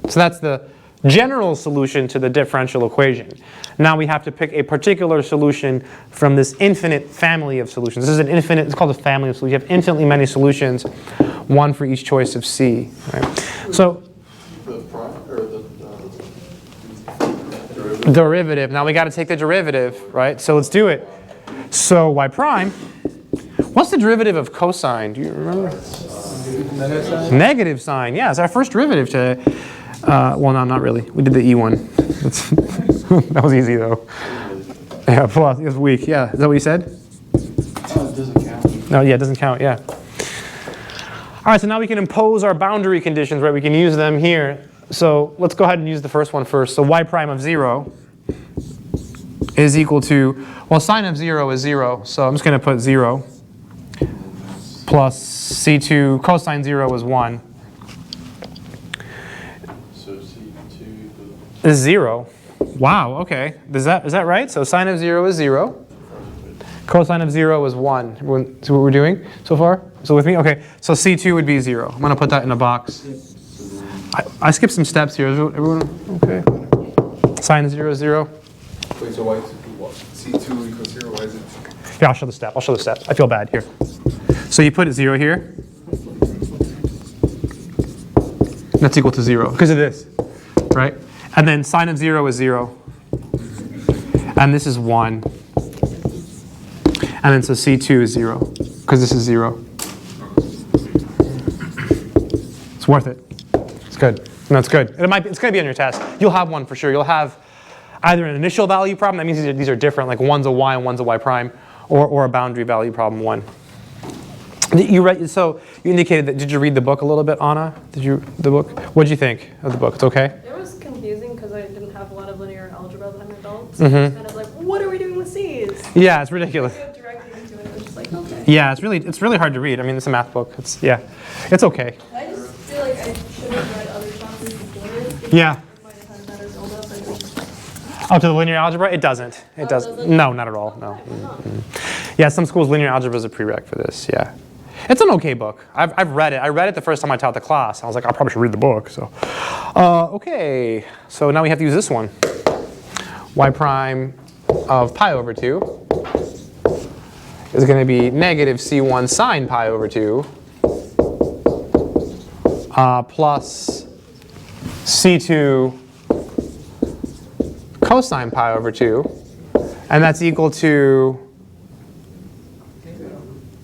So that's the general solution to the differential equation. Now we have to pick a particular solution from this infinite family of solutions. This is an infinite, it's called a family of solutions. You have infinitely many solutions, one for each choice of c. Right? So The prime or the derivative, now we got to take the derivative, right? So let's do it. So y prime, what's the derivative of cosine? Do you remember? Negative sign, yeah, it's our first derivative today. Well, no, not really. We did the E one. That was easy though. Yeah, plus, it was weak. Yeah, is that what you said? Oh, it doesn't count. No, yeah, it doesn't count, yeah. All right, so now we can impose our boundary conditions, right? We can use them here. So let's go ahead and use the first one first. So y prime of 0 is equal to, well, sine of 0 is 0. So I'm just going to put 0 plus c2 cosine 0 is 1. So C2 Is 0. Wow, okay. Is that right? So sine of 0 is 0. Cosine of 0 is 1. Everyone see what we're doing so far? So with me? Okay, so c2 would be 0. I'm going to put that in a box. I skipped some steps here. Is everyone okay? Sine of 0 is 0. Wait, so why is it C2 equals 0? Why is it? Here, I'll show the step. I feel bad here. So you put it 0 here. That's equal to 0 because of this, right? And then sine of 0 is 0. And this is 1. And then so c2 is 0 because this is 0. It's worth it. It's good. No, it's good. It's going to be on your test. You'll have one for sure. You'll have either an initial value problem. That means these are different, like one's a y and one's a y prime, or a boundary value problem 1. So you indicated that. Did you read the book a little bit, Anna? Did you the book? What did you think of the book? It's okay. It was confusing because I didn't have a lot of linear algebra that I'm an adult. Mm-hmm. So I was kind of like, what are we doing with C's? Yeah, it's ridiculous. I go directly into it. I was just like, okay. Yeah, it's really hard to read. I mean, it's a math book. It's okay. I just feel like I should have read other chapters before it. Yeah. It might have had better build up. Oh, to the linear algebra? It doesn't. It doesn't. doesn't? No, not at all. No. Yeah, some schools linear algebra is a prereq for this. Yeah. It's an okay book. I've read it. I read it the first time I taught the class. I was like, I probably should read the book. So, okay. So now we have to use this one. Y prime of pi over 2 is going to be negative c1 sine pi over 2 plus c2 cosine pi over 2. And that's equal to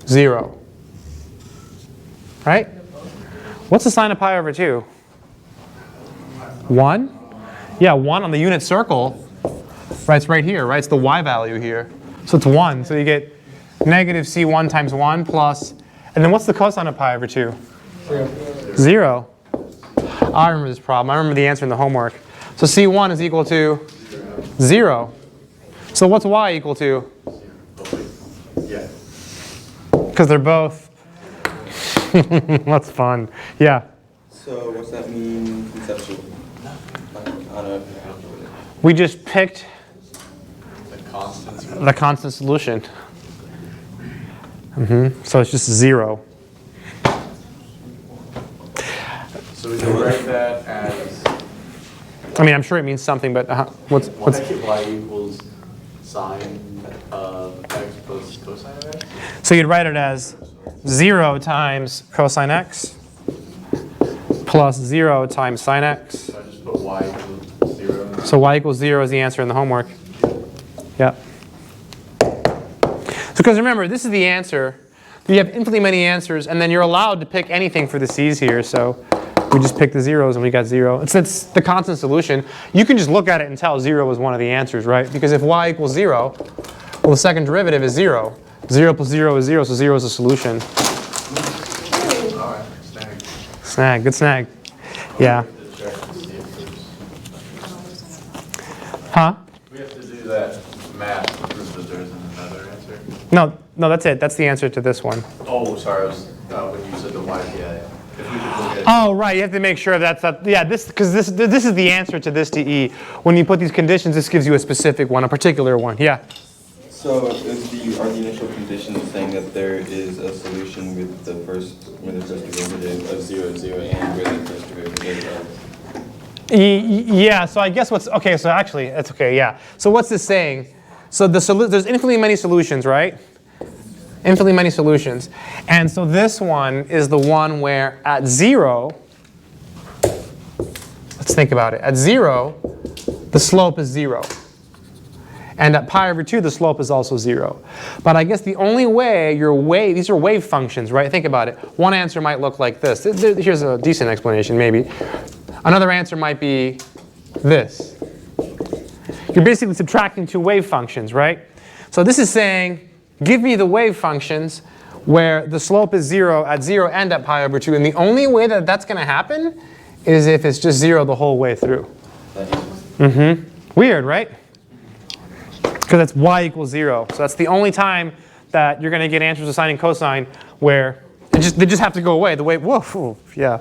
0. Right? What's the sine of pi over 2? 1? Yeah, 1 on the unit circle. Right, it's right here, right? It's the y value here. So it's 1. So you get negative c1 times 1 plus, and then what's the cosine of pi over 2? 0. I remember this problem. I remember the answer in the homework. So c1 is equal to 0. So what's y equal to? Yeah. Because they're both. That's fun. Yeah. So what's that mean conceptually? Like, on a We just picked constant. The constant solution. So it's just 0. So we can write that as I mean, I'm sure it means something, but what's y equals sine of x plus cosine of x? so you'd write it as 0 times cosine x plus 0 times sine x. So I just put y equals 0. So y equals 0 is the answer in the homework. Yeah. So because remember, this is the answer. You have infinitely many answers, and then you're allowed to pick anything for the c's here. So we just picked the zeros, and we got 0. It's the constant solution. You can just look at it and tell 0 is one of the answers, right? Because if y equals 0, well, the second derivative is 0. 0 plus 0 is 0, so 0 is a solution. All right, snag. Snag, good snag. Yeah. To check to see if there's- Huh? We have to do that math to prove that there's another answer. No, that's it. That's the answer to this one. Oh, sorry, I was, when you said the y, yeah. If we could look at Oh, right. You have to make sure that's yeah. Because this is the answer to this DE. When you put these conditions, this gives you a specific one, a particular one. Yeah. So are the initial conditions saying that there is a solution with the first derivative of 0, 0, and with the first derivative of... Yeah. So I guess what's okay. So actually, that's okay. Yeah. So what's this saying? So there's infinitely many solutions, right? Infinitely many solutions. And so this one is the one where at 0, let's think about it. At 0, the slope is 0. And at pi over 2, the slope is also 0. But I guess the only way these are wave functions, right? Think about it. One answer might look like this. Here's a decent explanation, maybe. Another answer might be this. You're basically subtracting two wave functions, right? So this is saying, give me the wave functions where the slope is 0 at 0 and at pi over 2. And the only way that that's going to happen is if it's just 0 the whole way through. Weird, right? Because that's y equals 0. So that's the only time that you're going to get answers of sine and cosine where they just have to go away. The way, whoa, yeah.